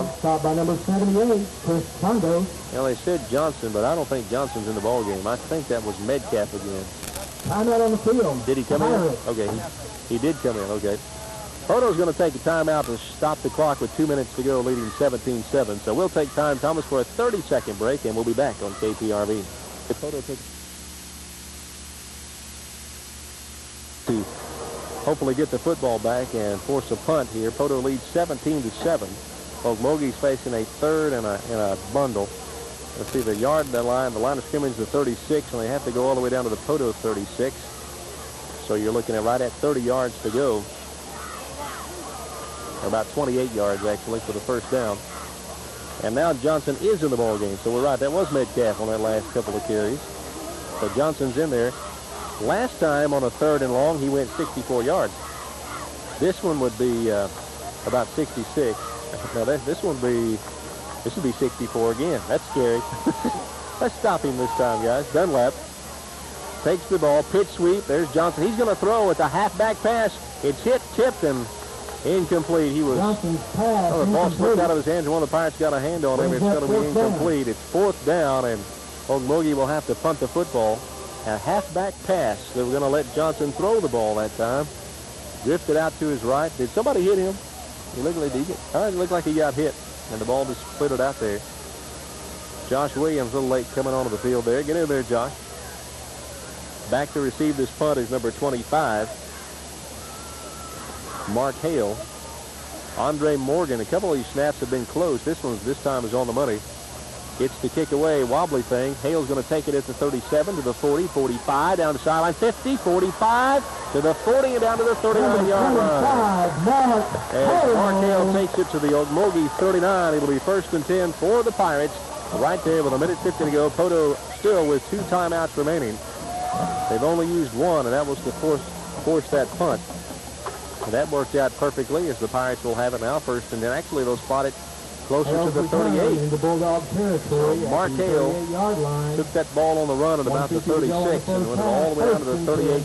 down. Stopped by number 78, Chris Poteau. Well, they said Johnson, but I don't think Johnson's in the ball game. I think that was Metcalf again. Timeout on the field. Did he come in? Okay, he did come in. Okay. Poteau's going to take a timeout to stop the clock with 2 minutes to go, leading 17-7. So we'll take time, Thomas, for a 30-second break, and we'll be back on KPRV. If Poteau takes to hopefully get the football back and force a punt here. Poteau leads 17-7. Okmulgee's facing a third and a bundle. Let's see, the line of scrimmage is 36, and they have to go all the way down to the Poteau 36. So you're looking at right at 30 yards to go. Or about 28 yards, actually, for the first down. And now Johnson is in the ball game. So we're right. That was Metcalf on that last couple of carries. So Johnson's in there. Last time on a third and long, he went 64 yards. This one would be about 66. Now this would be 64 again. That's scary. Let's stop him this time, guys. Dunlap takes the ball, pitch sweep. There's Johnson. He's going to throw with a halfback pass. It's hit, tipped, and incomplete. He was. Johnson's pass. The ball slipped out of his hands, and one of the Pirates got a hand on him. It's going to be incomplete. It's fourth down, and Okmulgee will have to punt the football. A halfback pass. They were going to let Johnson throw the ball that time. Drifted out to his right. Did somebody hit him? He looked like he got hit, and the ball just flitted out there. Josh Williams a little late coming onto the field there. Get in there, Josh. Back to receive this punt is number 25, Mark Hale. Andre Morgan. A couple of these snaps have been close. This time is on the money. Gets the kick away, wobbly thing. Hale's going to take it at the 37 to the 40, 45, down the sideline, 50, 45, to the 40, and down to the 39-yard line. And Mark Hale takes it to the Okmulgee 39. It'll be 1st and 10 for the Pirates. Right there with a minute 50 to go. Poteau still with 2 timeouts remaining. They've only used one, and that was to force that punt. And that worked out perfectly, as the Pirates will have it now, 1st and 10. Actually, they'll spot it closer to the 38. In the Bulldog territory. Mark Hale took that ball on the run at about the 36 and went all the way down to the 38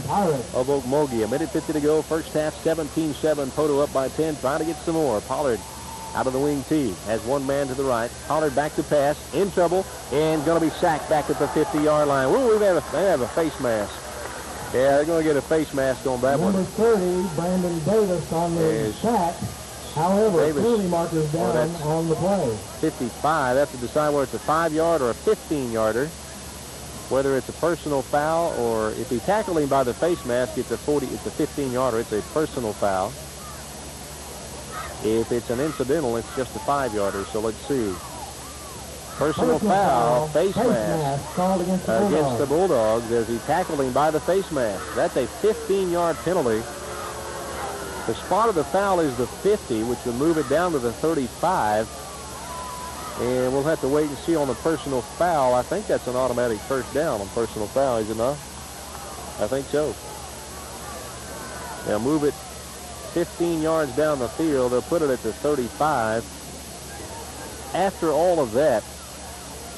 of Okmulgee. A minute 50 to go. First half, 17-7. Poteau up by 10, trying to get some more. Pollard out of the wing tee. Has one man to the right. Pollard back to pass. In trouble. And going to be sacked back at the 50-yard line. Ooh, they have a face mask. Yeah, they're going to get a face mask on that one. Number 30, Brandon Davis on the sack. However, penalty markers down on the play. 55. They have to decide whether it's a 5-yard or a 15-yarder. Whether it's a personal foul, or if he tackled him by the face mask, it's a 15-yarder. It's a personal foul. If it's an incidental, it's just a 5-yarder. So let's see. Personal foul, face mask called against the Bulldogs as he tackled him by the face mask. That's a 15-yard penalty. The spot of the foul is the 50, which will move it down to the 35. And we'll have to wait and see on the personal foul. I think that's an automatic first down on personal foul, is it not? I think so. They'll move it 15 yards down the field. They'll put it at the 35. After all of that,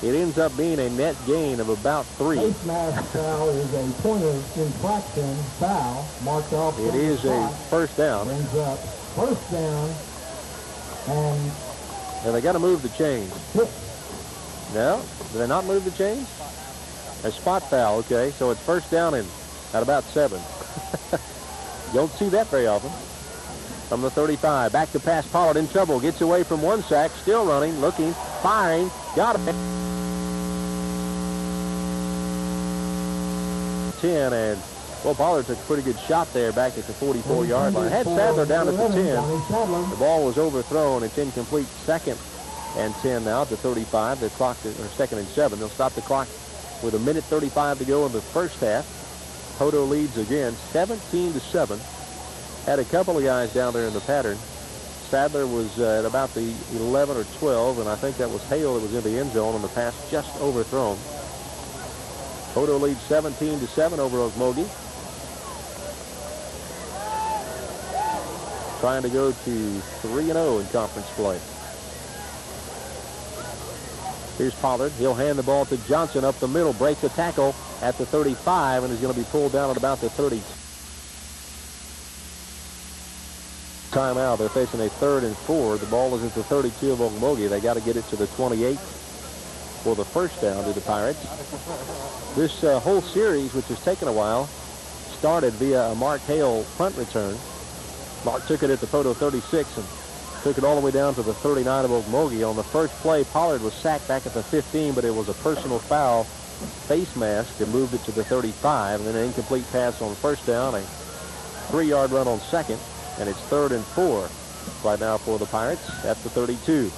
it ends up being a net gain of about 3. Face mask foul is a point of infraction foul marked off. It is a first down. Brings up first down, and they got to move the chains. No, did they not move the chains? A spot foul. Okay, so it's first down and at about 7. You don't see that very often. From the 35, back to pass. Pollard in trouble. Gets away from one sack. Still running, looking, firing. Got it. 10, and well, Pollard took a pretty good shot there back at the 44-yard line. Had Sadler down at the 10. The ball was overthrown. It's incomplete. 2nd and 10 now at the 35. The clock is 2nd and 7. They'll stop the clock with a minute 35 to go in the first half. Poteau leads again, 17-7. Had a couple of guys down there in the pattern. Sadler was at about the 11 or 12, and I think that was Hale that was in the end zone on the pass just overthrown. Poteau leads 17-7 over Okmulgee. Trying to go to 3-0 in conference play. Here's Pollard. He'll hand the ball to Johnson up the middle. Breaks a tackle at the 35 and is going to be pulled down at about the 30. timeout. They're facing a 3rd and 4. The ball is at the 32 of Okmulgee. They got to get it to the 28 for the first down to the Pirates. This whole series, which has taken a while, started via a Mark Hale punt return. Mark took it at the Poteau 36 and took it all the way down to the 39 of Okmulgee. On the first play, Pollard was sacked back at the 15, but it was a personal foul face mask and moved it to the 35. And then an incomplete pass on first down, a 3-yard run on second, and it's 3rd and 4 right now for the Pirates at the 32.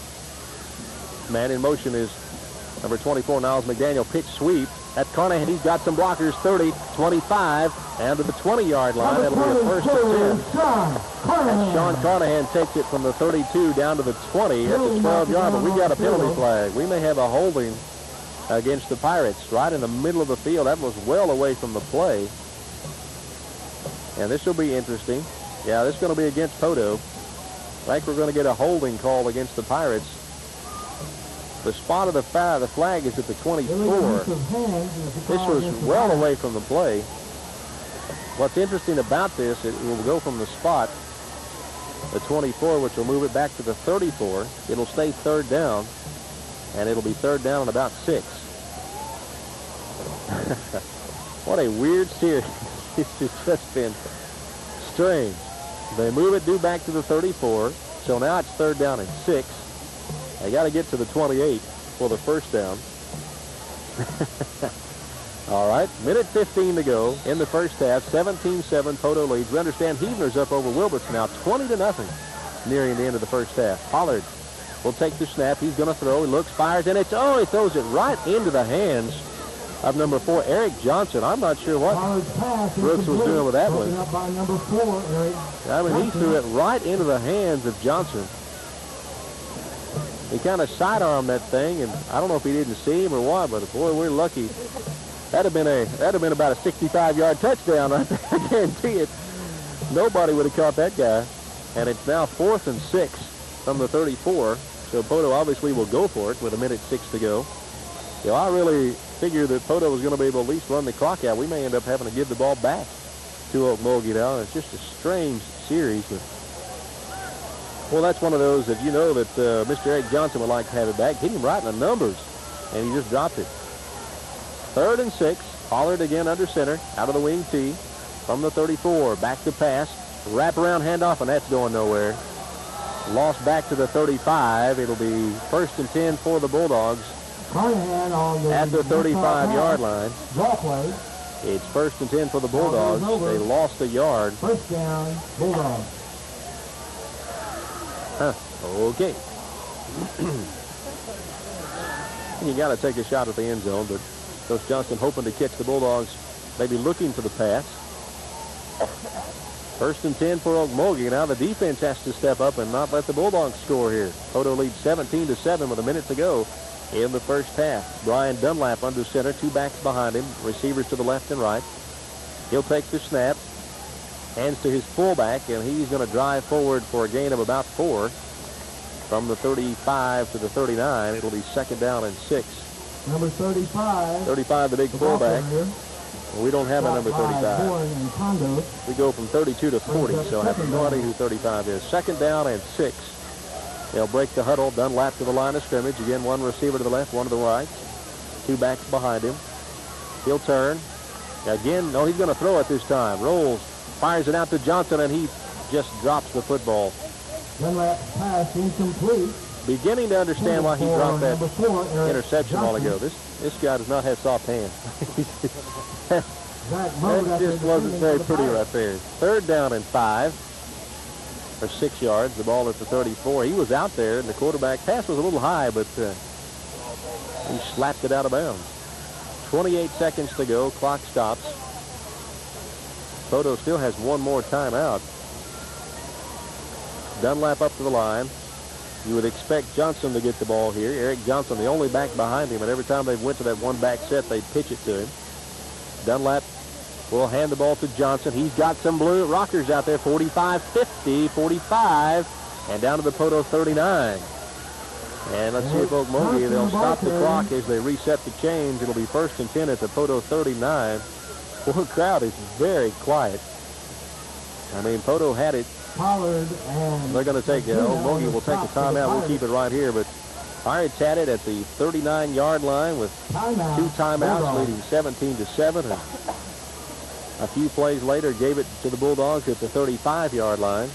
Man in motion is number 24, Niles McDaniel. Pitch sweep at Carnahan. He's got some blockers. 30, 25, and to the 20-yard line. That'll be a 1st and 10. And Sean Carnahan takes it from the 32 down to the 20 at the 12-yard. But we got a penalty flag. We may have a holding against the Pirates right in the middle of the field. That was well away from the play. And this will be interesting. Yeah, this is going to be against Poteau. I think we're going to get a holding call against the Pirates. The spot of the flag is at the 24. This was well away from the play. What's interesting about this, it will go from the spot, the 24, which will move it back to the 34. It'll stay 3rd down, and it'll be 3rd down and about 6. What a weird series. It's just been strange. They move it due back to the 34, so now it's 3rd down and 6. They got to get to the 28 for the first down. All right, minute 15 to go in the first half. 17-7, Poteau leads. We understand Heavner's up over Wilberts now, 20-0, nearing the end of the first half. Pollard will take the snap. He's going to throw. He looks, fires, and he throws it right into the hands of number 4, Eric Johnson. I'm not sure what Brooks was doing with that one. By number 4, Eric I mean, he threw it right into the hands of Johnson. He kind of sidearmed that thing, and I don't know if he didn't see him or what, but boy, we're lucky. That'd have been about a 65-yard touchdown right there. I guarantee it. Nobody would have caught that guy. And it's now 4th and 6 from the 34. So Poteau obviously will go for it with a minute 6 to go. You know, I really figured that Poteau was going to be able to at least run the clock out. We may end up having to give the ball back to Okmulgee now. It's just a strange series. But, well, that's one of those that you know that Mr. Eric Johnson would like to have it back. Hit him right in the numbers, and he just dropped it. 3rd and 6. Pollard again under center, out of the wing tee from the 34. Back to pass. Wraparound handoff, and that's going nowhere. Lost back to the 35. It'll be 1st and 10 for the Bulldogs at the 35-yard line. It's 1st and 10 for the Bulldogs. They lost a yard. First down, Bulldogs. Okay. You got to take a shot at the end zone, but Coach Johnson hoping to catch the Bulldogs, maybe looking for the pass. 1st and 10 for Okmulgee. Now the defense has to step up and not let the Bulldogs score here. Poteau leads 17-7 with a minute to go in the first half. Brian Dunlap under center, 2 backs behind him, receivers to the left and right. He'll take the snap, hands to his fullback, and he's going to drive forward for a gain of about 4 from the 35 to the 39. It'll be 2nd down and 6. Number 35. 35, the big fullback. Well, we don't have a number 35. We go from 32 to 40, so I have no idea who 35 is. 2nd down and 6. They'll break the huddle. Dunlap to the line of scrimmage. Again, 1 receiver to the left, 1 to the right. 2 backs behind him. He'll turn. Again, no, he's going to throw it this time. Rolls, fires it out to Johnson, and he just drops the football. Dunlap's pass incomplete. Beginning to understand why he dropped that interception a while ago. This guy does not have soft hands. That just wasn't very pretty right there. 3rd down and 5, or 6 yards. The ball at the 34. He was out there, and the quarterback pass was a little high, but he slapped it out of bounds. 28 seconds to go. Clock stops. Poteau still has 1 more timeout. Dunlap up to the line. You would expect Johnson to get the ball here. Eric Johnson, the only back behind him, and every time they went to that 1-back set, they'd pitch it to him. Dunlap will hand the ball to Johnson. He's got some blue rockers out there. 45, 50, 45, and down to the Poteau 39. And let's see if Okmulgee, they'll stop the clock as they reset the chains. It'll be 1st and 10 at the Poteau 39. Well, the crowd is very quiet. I mean, Poteau had it Pollard and... They're going to take, Mogi will take a timeout. We'll keep it right here, but Pirates had it at the 39-yard line with 2 timeouts, leading 17-7. And a few plays later, gave it to the Bulldogs at the 35-yard line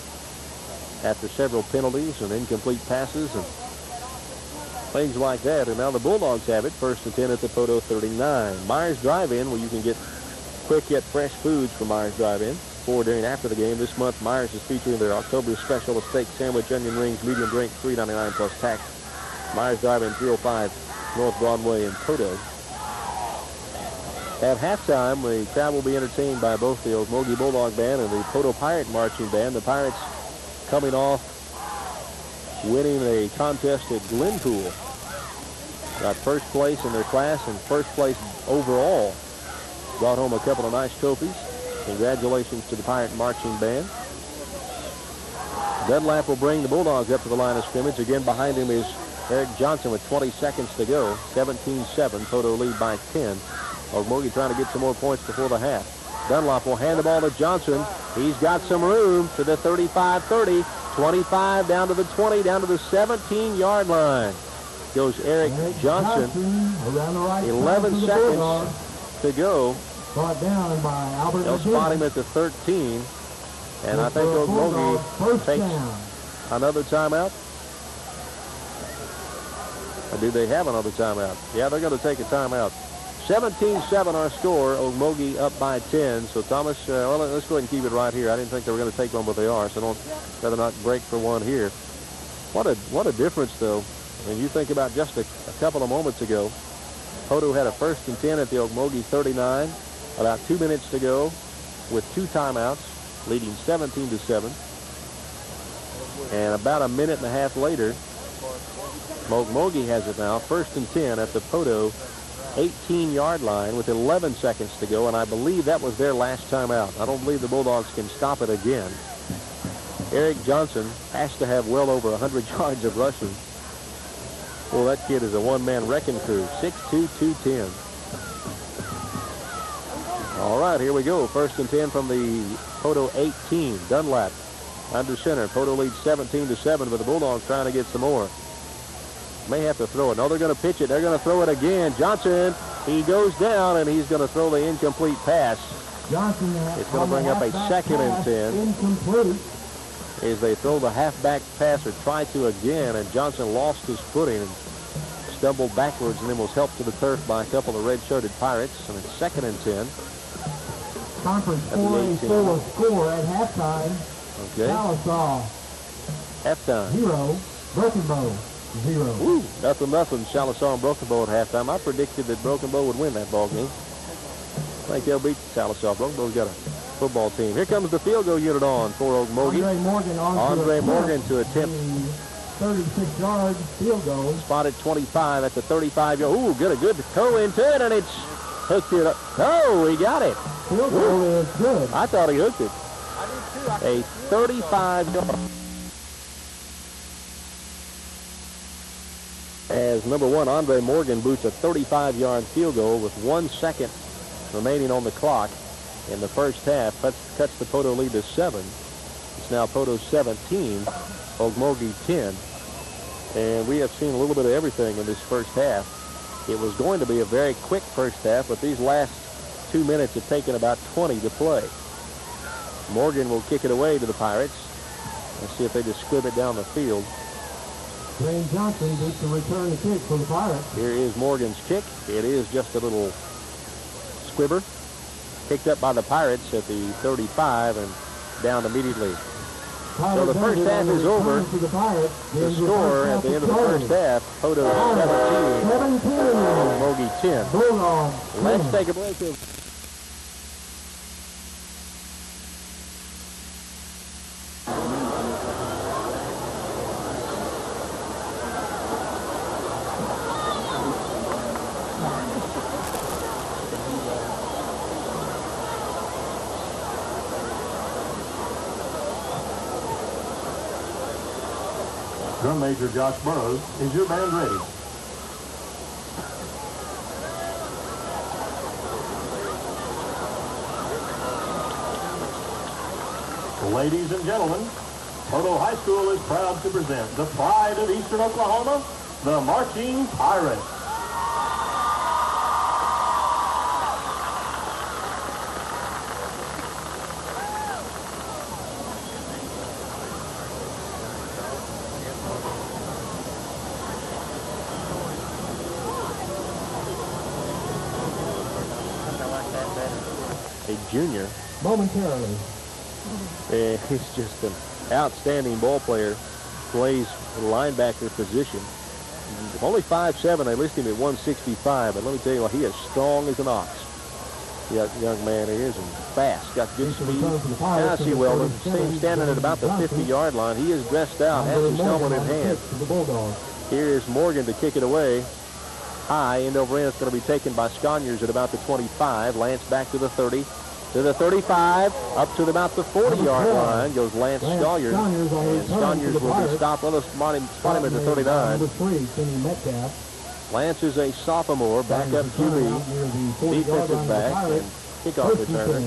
after several penalties and incomplete passes and things like that. And now the Bulldogs have it, 1st and 10 at the Poteau 39. Myers Drive-In, where you can get quick yet fresh foods from Myers Drive-In. Before, during, after the game. This month, Myers is featuring their October special, a steak sandwich, onion rings, medium drink, $3.99 plus tax. Myers Drive-In, 305 North Broadway in Poteau. At halftime, the crowd will be entertained by both the Okmulgee Bulldog Band and the Poteau Pirate Marching Band. The Pirates coming off winning a contest at Glenpool. Got first place in their class and first place overall. Brought home a couple of nice trophies. Congratulations to the Pirate Marching Band. Dunlap will bring the Bulldogs up to the line of scrimmage. Again, behind him is Eric Johnson with 20 seconds to go. 17-7. Poteau lead by 10. Okmulgee trying to get some more points before the half. Dunlap will hand the ball to Johnson. He's got some room to the 35-30. 25 down to the 20, down to the 17-yard line. Goes Eric Johnson. 11 seconds to go. Brought down by Albert. They'll spot him at the 13. And I think Okmulgee takes another timeout. Or do they have another timeout? Yeah, they're going to take a timeout. 17-7 our score. Okmulgee up by 10. So Thomas, well, let's go ahead and keep it right here. I didn't think they were going to take one, but they are. So rather not break for one here. What a difference, though. When you think about just a couple of moments ago, Poteau had a 1st and 10 at the Okmulgee 39. About 2 minutes to go with 2 timeouts, leading 17-7. And about a minute and a half later, Okmulgee has it now, 1st and 10 at the Poteau 18-yard line with 11 seconds to go, and I believe that was their last timeout. I don't believe the Bulldogs can stop it again. Eric Johnson has to have well over 100 yards of rushing. Well, that kid is a one-man wrecking crew. 6'2", 210. All right, here we go. 1st and 10 from the Poteau 18. Dunlap under center. Poteau leads 17-7, but the Bulldogs trying to get some more. May have to throw it. No, they're going to pitch it. They're going to throw it again. Johnson, he goes down, and he's going to throw the incomplete pass. Johnson, it's going to bring up a 2nd and 10. Incomplete. As they throw the halfback pass or try to again, and Johnson lost his footing and stumbled backwards and then was helped to the turf by a couple of red-shirted Pirates, and it's 2nd and 10. Conference 4A score at halftime. Okay. Sallisaw. Halftime. 0. Broken Bow. 0. Woo! Nothing. Sallisaw and Broken Bow at halftime. I predicted that Broken Bow would win that ball game. I think they'll beat Sallisaw. Broken Bow's got a football team. Here comes the field goal unit on for Okmulgee. Andre Morgan to attempt 36-yard field goal. Spotted 25 at the 35-yard. Ooh, get a good toe into it, and it's hooked it up. Oh, he got it. Field goal is good. I thought he hooked it. A 35-yard. As number 1, Andre Morgan boots a 35-yard field goal with 1 second remaining on the clock in the first half. Cuts the Poteau lead to 7. It's now Poteau 17, Okmulgee 10. And we have seen a little bit of everything in this first half. It was going to be a very quick first half, but these last 2 minutes have taken about 20 to play. Morgan will kick it away to the Pirates. Let's see if they just squib it down the field. Dwayne Johnson beats the return to kick for the Pirates. Here is Morgan's kick. It is just a little squibber. Picked up by the Pirates at the 35 and down immediately. So the first half is over. The score at the end of the first half, Poteau 17, Okmulgee 10. Let's take a break. Drum Major Josh Burrows, is your band ready? Ladies and gentlemen, Poteau High School is proud to present the pride of Eastern Oklahoma, the Marching Pirates. A junior. Momentarily. And he's just an outstanding ball player. Plays linebacker position. Only 5'7". They list him at 165. But let me tell you what, he is strong as an ox. Yeah, young man he is, and fast. Got good speed. Now I see Weldon standing at about the 50-yard line. He is dressed out, has his helmet in hand. Here's Morgan to kick it away. High, end over end. It's going to be taken by Sconyers at about the 25. Lance back to the 30. To the 35, up to about the 40-yard line goes Lance Sconyers. And Sconyers will be stopped. Let us spot him at the 39. Lance is a sophomore, backup QB, defensive back, and kickoff returner.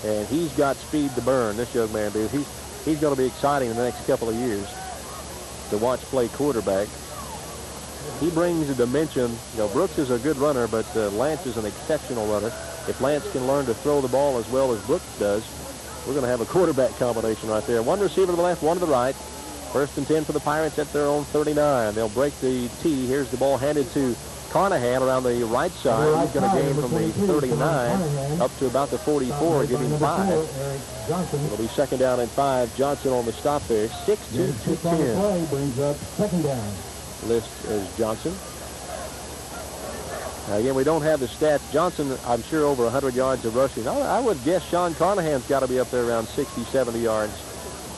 And he's got speed to burn, this young man, dude. He's going to be exciting in the next couple of years to watch play quarterback. He brings a dimension. You know, Brooks is a good runner, but Lance is an exceptional runner. If Lance can learn to throw the ball as well as Brooks does, we're going to have a quarterback combination right there. One receiver to the left, one to the right. 1st and 10 for the Pirates at their own 39. They'll break the tee. Here's the ball handed to Carnahan around the right side. He's going to gain from the 39 up to about the 44, giving 5. It'll be 2nd down and 5. Johnson on the stop there. 6'2", 210. Brings up 2nd down. List as Johnson. Again, we don't have the stats. Johnson, I'm sure, over 100 yards of rushing. I would guess Sean Carnahan's got to be up there around 60, 70 yards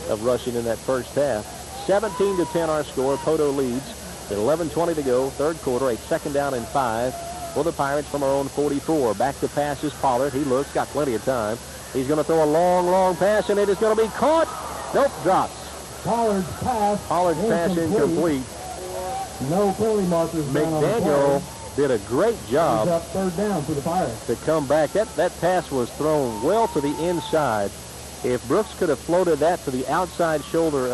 of rushing in that first half. 17-10 our score. Poteau leads. At 11:20 to go, 3rd quarter. A 2nd down and 5 for the Pirates from our own 44. Back to pass is Pollard. He looks, got plenty of time. He's going to throw a long pass, and it is going to be caught. Nope, drops. Pollard's pass incomplete. No penalty markers. McDaniel did a great job. 3rd down for the Pirates to come back. That pass was thrown well to the inside. If Brooks could have floated that to the outside shoulder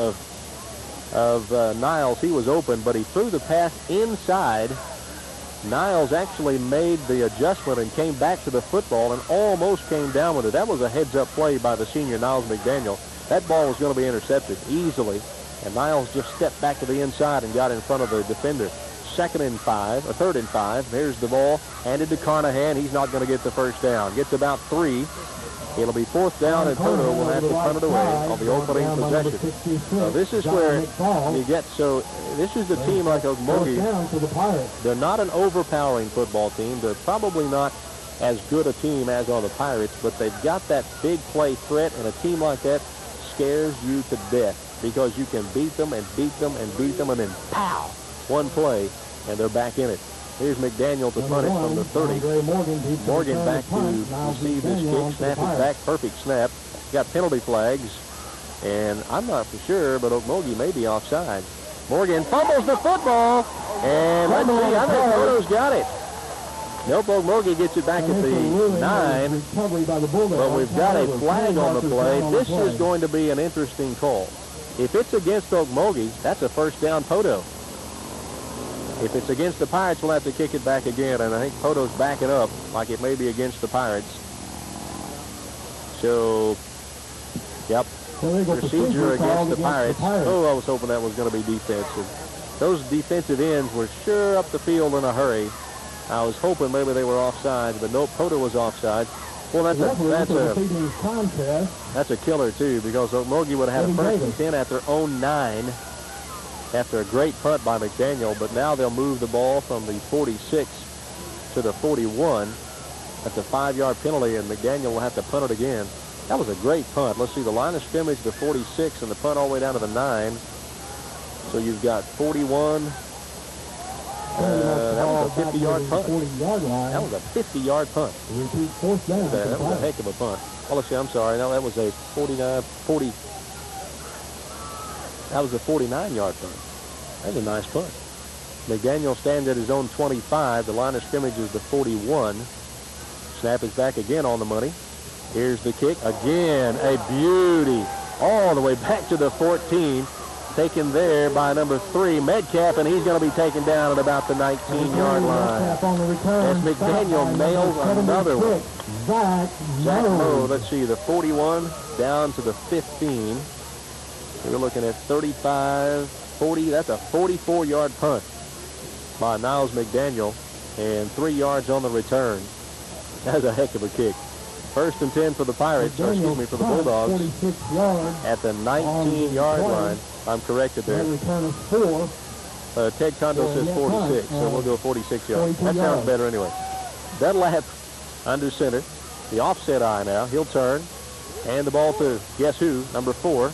of Niles, he was open, but he threw the pass inside. Niles actually made the adjustment and came back to the football and almost came down with it. That was a heads-up play by the senior Niles McDaniel. That ball was going to be intercepted easily, and Niles just stepped back to the inside and got in front of the defender. 3rd and 5. There's the ball handed to Carnahan. He's not going to get the first down. Gets about 3. It'll be 4th down, and Poteau will have to punt it away on the opening possession. So this is where you get, this is the team like Okmulgee. They're not an overpowering football team. They're probably not as good a team as are the Pirates, but they've got that big play threat, and a team like that scares you to death because you can beat them and beat them and beat them, and then pow, one play, and they're back in it. Here's McDaniel to punt it from the 30. Morgan back to receive this kick. Snap it back. Perfect snap. Got penalty flags. And I'm not for sure, but Okmulgee may be offside. Morgan fumbles the football. And let's see. I think Poteau's got it. Nope, Okmulgee gets it back at the 9. But we've got a flag on the play. This is going to be an interesting call. If it's against Okmulgee, that's a 1st down Poteau. If it's against the Pirates, we'll have to kick it back again, and I think Poteau's backing up like it may be against the Pirates. So, yep, procedure against the Pirates. Oh, I was hoping that was going to be defensive. Those defensive ends were sure up the field in a hurry. I was hoping maybe they were offside, but nope, Poteau was offside. Well, that's a killer, too, because Okmulgee would have had a 1st and 10 at their own 9. After a great punt by McDaniel, but now they'll move the ball from the 46 to the 41. That's a 5-yard penalty, and McDaniel will have to punt it again. That was a great punt. Let's see, the line of scrimmage, the 46, and the punt all the way down to the 9. So you've got 41. That was a 50-yard punt. That was a 50-yard punt. That was a heck of a punt. Oh, let's see, I'm sorry. No, that was a 40. That was a 49-yard punt. That was a nice punt. McDaniel stands at his own 25. The line of scrimmage is the 41. Snap is back again on the money. Here's the kick. Again, a beauty. all the way back to the 14. Taken there by number 3, Metcalf, and he's going to be taken down at about the 19-yard line. As McDaniel nails another one. Zach Moe, let's see, the 41 down to the 15. We're looking at 35, 40. That's a 44-yard punt by Niles McDaniel, and 3 yards on the return. That's a heck of a kick. 1st and 10 for the Pirates, or excuse me, for the Bulldogs. 46 yards at the 19-yard line. I'm corrected there. Return is 4. Ted Kondo says 46, so we'll go 46 yards. That sounds better anyway. Dunlap under center. The offset eye now. He'll turn. And the ball to, guess who? Number 4.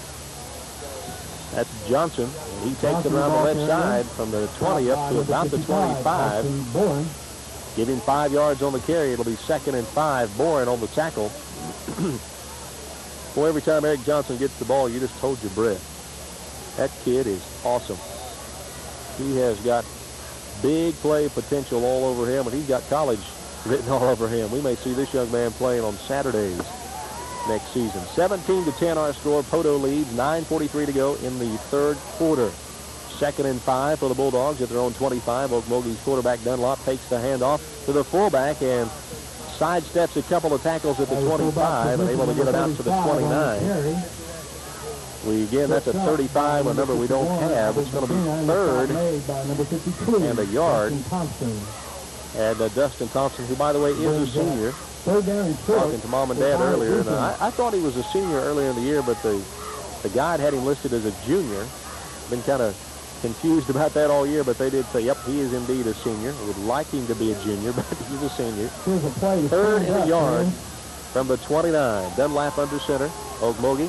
That's Johnson. And he takes it around the left side from the 20 up to about the 25. Give him 5 yards on the carry. It'll be 2nd and 5. Boren on the tackle. Boy, every time Eric Johnson gets the ball, you just hold your breath. That kid is awesome. He has got big play potential all over him, and he's got college written all over him. We may see this young man playing on Saturdays next season. 17-10 our score. Poteau leads. 9:43 to go in the 3rd quarter. 2nd and 5 for the Bulldogs at their own 25. Okmulgee's quarterback Dunlop takes the handoff to the fullback and sidesteps a couple of tackles at the 25 and able to get it out to the 29. Again, that's a 35, a number we don't have. It's going to be 3rd and a yard. And Dustin Thompson, who, by the way, is a senior. Talking to Mom and Dad earlier. And I thought he was a senior earlier in the year, but the guide had him listed as a junior. Been kind of confused about that all year, but they did say, yep, he is indeed a senior. I would like him to be a junior, but he's a senior. 3rd and a yard from the 29. Dunlap under center. Okmulgee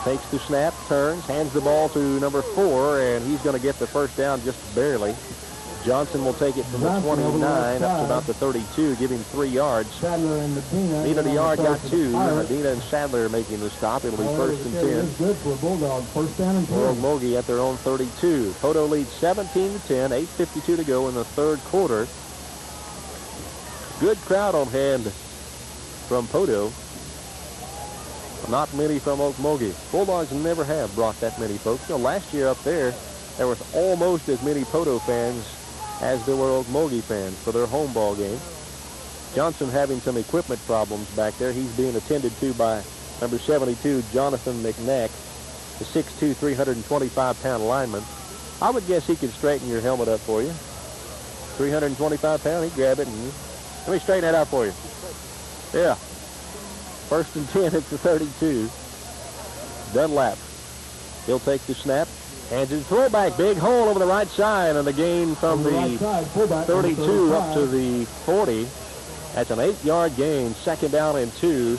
takes the snap, turns, hands the ball to number 4, and he's going to get the first down just barely. Johnson will take it from the 29 up to about the 32, give him 3 yards. Needed a yard, got 2. Medina and Sadler making the stop. It'll be 1st and 10. Good for Bulldogs. 1st down and 10. Okmulgee at their own 32. Poteau leads 17-10, 8:52 to go in the 3rd quarter. Good crowd on hand from Poteau. Not many from Okmulgee. Bulldogs never have brought that many folks. You know, last year up there was almost as many Poteau fans as there were Okmulgee fans for their home ball game. Johnson having some equipment problems back there. He's being attended to by number 72, Jonathan McNack, the 6'2", 325-pound lineman. I would guess he could straighten your helmet up for you. 325 pound, he'd grab it and let me straighten that out for you. Yeah. 1st and 10 at the 32. Dunlap. He'll take the snap. Hands it throwback. Big hole over the right side, and the gain from the 32 up to the 40. That's an 8-yard gain. 2nd down and 2.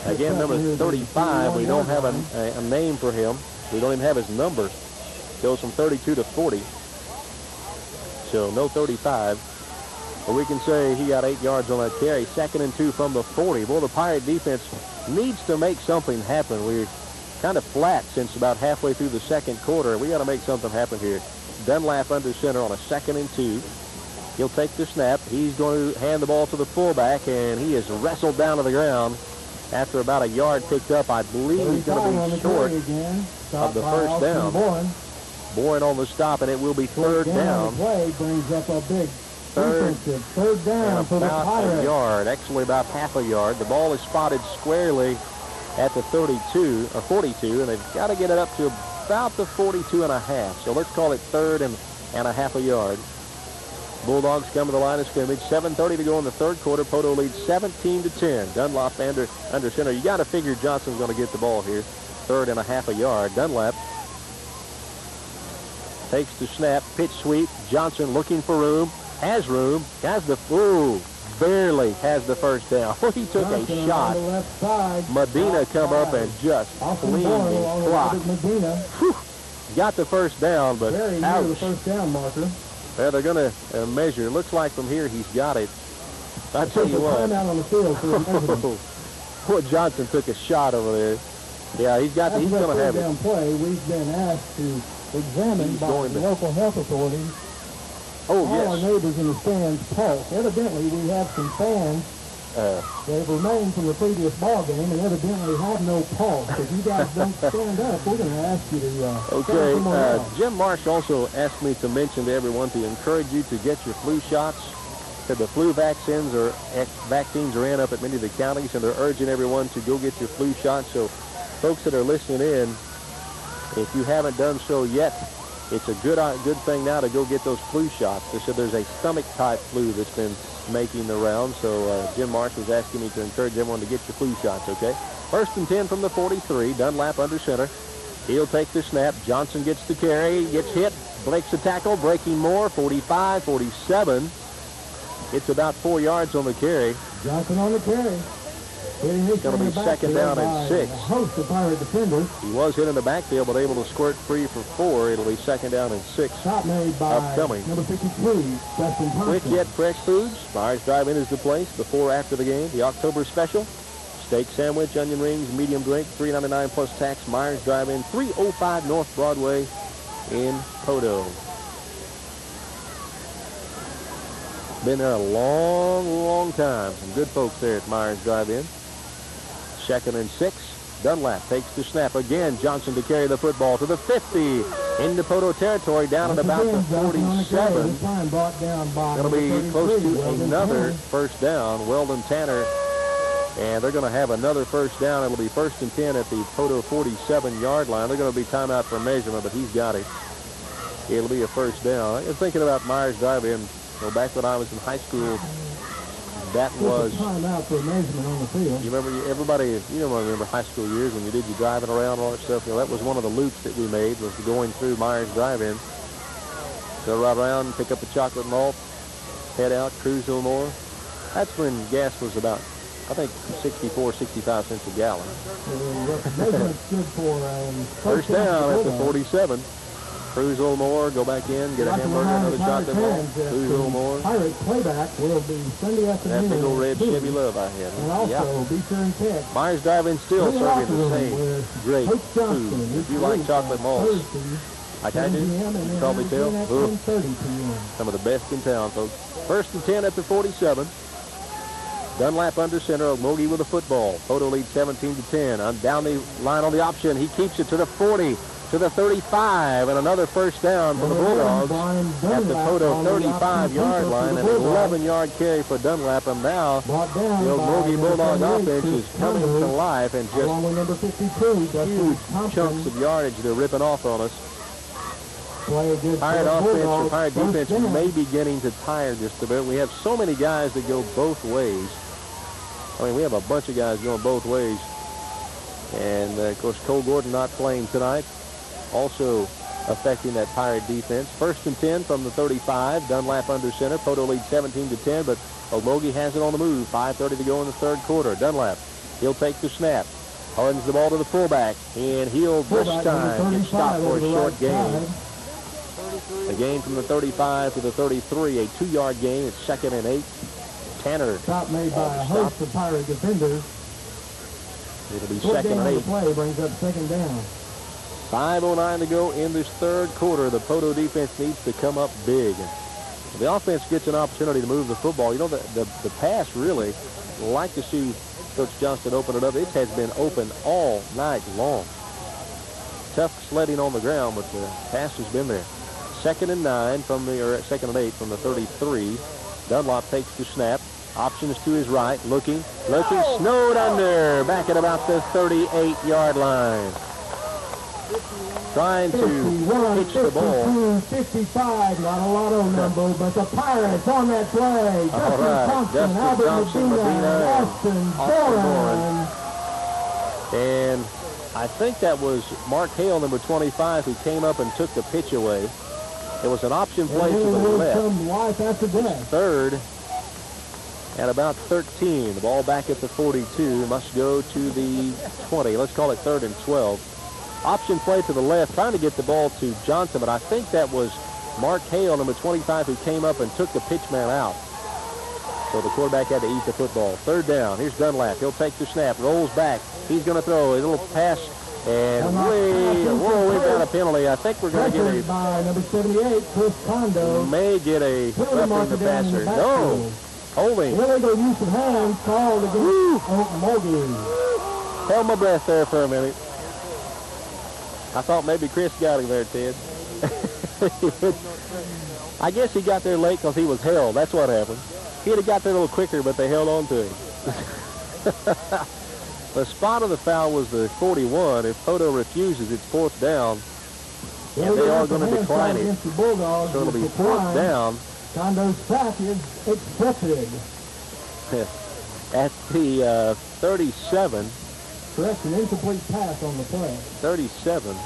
Again, number 35. We don't have a name for him. We don't even have his number. Goes from 32 to 40. So no 35. But we can say he got 8 yards on that carry. 2nd and 2 from the 40. Well, the Pirate defense needs to make something happen. We're kind of flat since about halfway through the 2nd quarter. We got to make something happen here. Dunlap under center on a 2nd and 2. He'll take the snap. He's going to hand the ball to the fullback, and he is wrestled down to the ground after about a yard picked up. I believe he's going to be short of the first down. Boren on the stop, and it will be 3rd down. Play brings up a big 3rd down for the Pirates. About a yard, actually about half a yard. The ball is spotted squarely at the 32 or 42, and they've got to get it up to about the 42 and a half. So let's call it 3rd and a half a yard. Bulldogs come to the line of scrimmage. 7:30 to go in the 3rd quarter. Poteau leads 17-10. Dunlap under center. You got to figure Johnson's going to get the ball here. 3rd and a half a yard. Dunlap takes the snap. Pitch sweep. Johnson looking for room. Has room. Has the barely has the first down. He took a shot. Medina come up and just cleaned his clock. Got the first down, but ouch. The first down marker. Well, they're going to measure. It looks like from here he's got it. I tell you what. Boy, Johnson took a shot over there. Yeah, he's going to have it. Play we've been asked to examine by the local health authorities. Oh, all our neighbors in the stands pulse. Evidently, we have some fans They've remained from the previous ball game and evidently have no pulse. If you guys don't stand up, we're going to ask you to Okay, Jim Marsh also asked me to mention to everyone to encourage you to get your flu shots. Said the flu vaccines are in up at many of the counties, and they're urging everyone to go get your flu shots. So folks that are listening in, if you haven't done so yet, it's a good thing now to go get those flu shots. They said there's a stomach-type flu that's been making the rounds, so Jim Marsh was asking me to encourage everyone to get your flu shots, okay? 1st and 10 from the 43. Dunlap under center. He'll take the snap. Johnson gets the carry, gets hit, breaks the tackle, breaking more, 45, 47. It's about 4 yards on the carry. Johnson on the carry. It's going to be 2nd down and 6. A host of Pirate defenders. He was hit in the backfield, but able to squirt free for 4. It'll be 2nd down and 6. Stop made by upcoming. Number 53, Dustin Thompson. Quick Yet Fresh Foods. Myers Drive-In is the place. Before or after the game, the October special. Steak sandwich, onion rings, medium drink, $3.99 plus tax. Myers Drive-In, 305 North Broadway in Poteau. Been there a long time. Some good folks there at Myers Drive-In. 2nd and 6. Dunlap takes the snap again. Johnson to carry the football to the 50. Into Poteau territory, down at about the 47. Going to be close to another first down. Weldon Tanner. And they're going to have another first down. It'll be 1st and 10 at the Poteau 47-yard line. They're going to be timeout for measurement, but he's got it. It'll be a first down. I was thinking about Myers Drive-In. So back when I was in high school, that was timeout for measurement on the field. You remember everybody? You know, remember high school years when you did your driving around all that stuff. You know, that was one of the loops that we made, was going through Myers Drive-In. Go right around, pick up the chocolate malt, head out, cruise a little more. That's when gas was about, I think, 64, 65 cents a gallon. Measurement's good for first down at the 47. Cruise a little more, go back in, get a hamburger, another chocolate malt, cruise a little more. Pirate playback will be Sunday afternoon. That big old red Chevy Love I had. And also, be sure and catch Myers Drive-In still serving the same great food. If you like chocolate malts, like I do, you can probably tell. Some of the best in town, folks. 1st and 10 at the 47. Dunlap under center. Omogi with the football. Poteau leads 17-10. Down the line on the option. He keeps it to the 40. To the 35, and another first down for the Bulldogs at the Poteau 35-yard line, an 11-yard carry for Dunlap, and now the Omogi Bulldog offense is coming to life, and just huge chunks of yardage they're ripping off on us. Pirate offense or Pirate defense may be getting to tire just a bit. We have so many guys that go both ways. I mean, we have a bunch of guys going both ways, and of course Cole Gordon not playing tonight. Also affecting that Pirate defense. 1st and 10 from the 35. Dunlap under center. Poteau leads 17-10, but Omogi has it on the move. 5:30 to go in the 3rd quarter. Dunlap, he'll take the snap. Runs the ball to the fullback, and he'll this time get stopped for a short gain. A gain from the 35 to the 33. A 2-yard gain. It's 2nd and 8. Tanner. Stop made by a host of Pirate defenders. It'll be 2nd and 8. Play brings up 2nd down. 5:09 to go in this 3rd quarter. The Poteau defense needs to come up big. The offense gets an opportunity to move the football. You know, the pass really, like to see Coach Johnston open it up. It has been open all night long. Tough sledding on the ground, but the pass has been there. 2nd and 9 from the, or 2nd and 8 from the 33. Dunlop takes the snap. Options to his right. Looking. Snowed under. Back at about the 38-yard line. Trying to pitch the ball. 55, not a lotto number, but the Pirates on that play. All right, Dustin Thompson, Medina, Austin Boren. And I think that was Mark Hale, number 25, who came up and took the pitch away. It was an option play to the left. 3rd at about 13. The ball back at the 42. Must go to the 20. Let's call it 3rd and 12. Option play to the left, trying to get the ball to Johnson, but I think that was Mark Hale, number 25, who came up and took the pitch man out. So the quarterback had to eat the football. 3rd down. Here's Dunlap. He'll take the snap, rolls back. He's going to throw a little pass, and we've got a penalty. I think we're going to get a... by number 78, Chris Kondo. May get a roughing the passer. No. Holding. Illegal use of hands called against Okmulgee. Held my breath there for a minute. I thought maybe Chris got him there, Ted. I guess he got there late because he was held. That's what happened. He'd have got there a little quicker, but they held on to him. The spot of the foul was the 41. If Poteau refuses, it's fourth down. And they are going to decline it. So it'll be fourth down. Condo's sack is accepted. At the 37. Correct, an incomplete pass on the play. 37.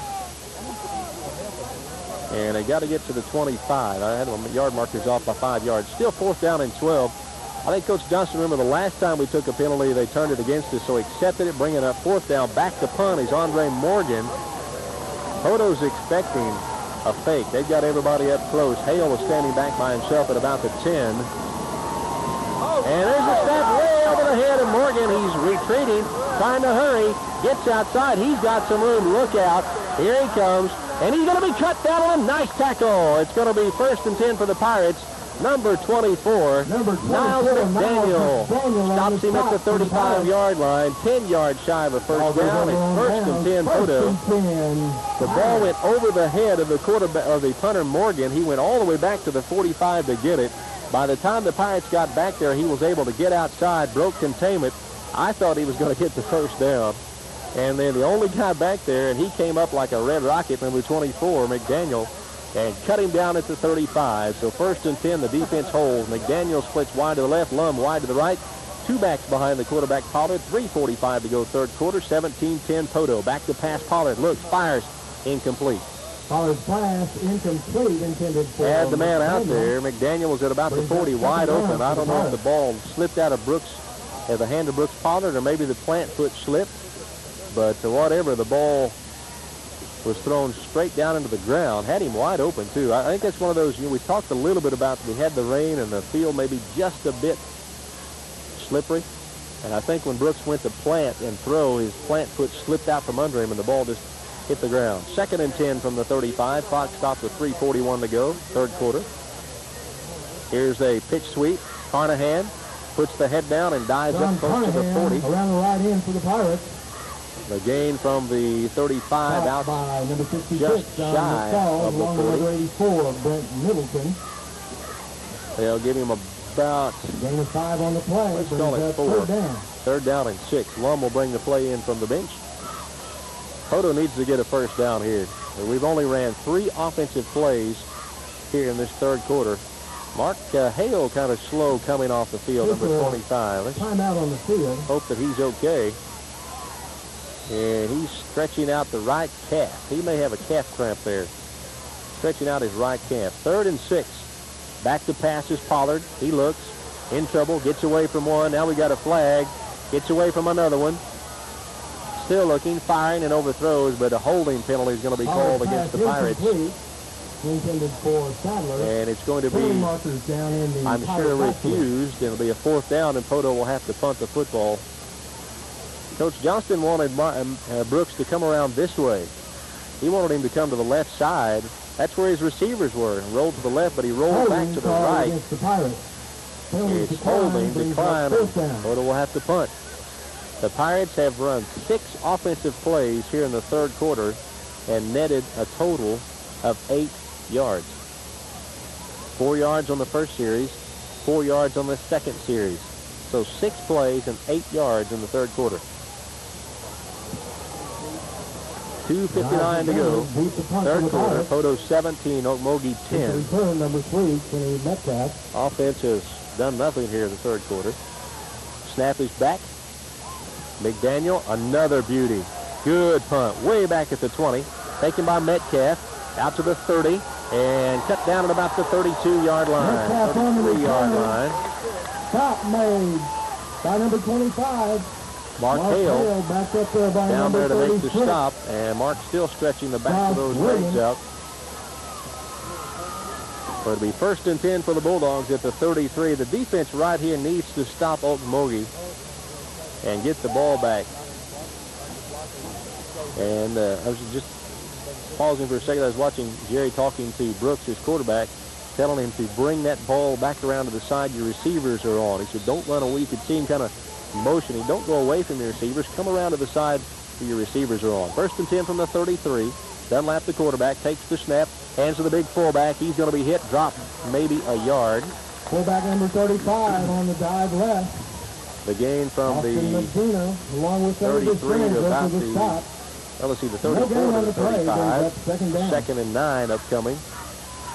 And they got to get to the 25. I had my yard markers off by 5 yards. Still fourth down and 12. I think Coach Johnson, remember the last time we took a penalty, they turned it against us, so he accepted it, bringing up fourth down. Back to punt is Andre Morgan. Poteau's expecting a fake. They've got everybody up close. Hale was standing back by himself at about the 10. And there's a snap way over the head of Morgan. He's retreating, trying to hurry. Gets outside. He's got some room. Look out. Here he comes. And he's going to be cut down on a nice tackle. It's going to be 1st and 10 for the Pirates. Number 24, Niles McDaniel stops him at the 35-yard line, 10 yards shy of a first down. It's 1st and 10 Poteau. The ball went over the head of the quarterback, of the punter Morgan. He went all the way back to the 45 to get it. By the time the Pirates got back there, he was able to get outside, broke containment. I thought he was going to hit the first down. And then the only guy back there, and he came up like a red rocket, number 24, McDaniel, and cut him down at the 35. So 1st and 10, the defense holds. McDaniel splits wide to the left, Lum wide to the right. 2 backs behind the quarterback, Pollard. 3:45 to go third quarter. 17-10 Poteau. Back to pass, Pollard looks, fires, incomplete. Pollard's pass incomplete, intended for... Had the man out there. McDaniel was at about the 40, wide open. I don't know if the ball slipped out of Brooks, at the hand of Brooks Pollard, or maybe the plant foot slipped. But whatever, the ball was thrown straight down into the ground. Had him wide open, too. I think that's one of those, we talked a little bit about, we had the rain and the field maybe just a bit slippery. And I think when Brooks went to plant and throw, his plant foot slipped out from under him and the ball just hit the ground. 2nd and 10 from the 35. Clock stopped with 3:41 to go, third quarter. Here's a pitch sweep. Carnahan puts the head down and dives up close to the 40. Around the right end for the Pirates. The gain from the 35 out by number 56, just shy of the 40. Number 84, Brent Middleton. They'll give him about, gain of 5 on the play. Let's call it 4. Third down and 6. Lum will bring the play in from the bench. Poteau needs to get a first down here. We've only ran 3 offensive plays here in this third quarter. Mark Hale kind of slow coming off the field, number 25. Let's timeout on the field. Hope that he's okay. And he's stretching out the right calf. He may have a calf cramp there. Stretching out his right calf. 3rd and 6. Back to pass is Pollard. He looks in trouble. Gets away from one. Now we got a flag. Gets away from another one. Still looking, firing, and overthrows, but a holding penalty is going to be called against the Pirates. Intended for Sadler. And it's going to be, I'm sure, refused. It'll be a 4th down, and Poteau will have to punt the football. Coach Johnston wanted Brooks to come around this way. He wanted him to come to the left side. That's where his receivers were. Rolled to the left, but he rolled back to the right. It's holding, decline, and Poteau will have to punt. The Pirates have run 6 offensive plays here in the third quarter and netted a total of 8 yards. 4 yards on the first series, 4 yards on the second series. So 6 plays and 8 yards in the third quarter. 2:59 to go. Third quarter. Poteau 17, Okmulgee 10. Return number 3, Kenny Metcalf. Offense has done nothing here in the third quarter. Snap is back. McDaniel, another beauty. Good punt. Way back at the 20. Taken by Metcalf. Out to the 30. And cut down at about the 32-yard line. 33-yard line. Stop made by number 25. Mark Hale back up there by down there to 36. make the stop. And Mark still stretching the back of those legs out. So it'll be 1st and 10 for the Bulldogs at the 33. The defense right here needs to stop Okmulgee and get the ball back. And I was just pausing for a second. I was watching Jerry talking to Brooks, his quarterback, telling him to bring that ball back around to the side your receivers are on. He said, don't run away. You could see him kind of motioning. Don't go away from your receivers. Come around to the side where your receivers are on. 1st and 10 from the 33. Dunlap, the quarterback, takes the snap, hands to the big fullback. He's going to be hit, dropped maybe a yard. Fullback number 35 on the dive left. The gain from Austin the Medina, along with 33 to about the stop. Well, let's see, the 34 to the 35. Second and 9 upcoming.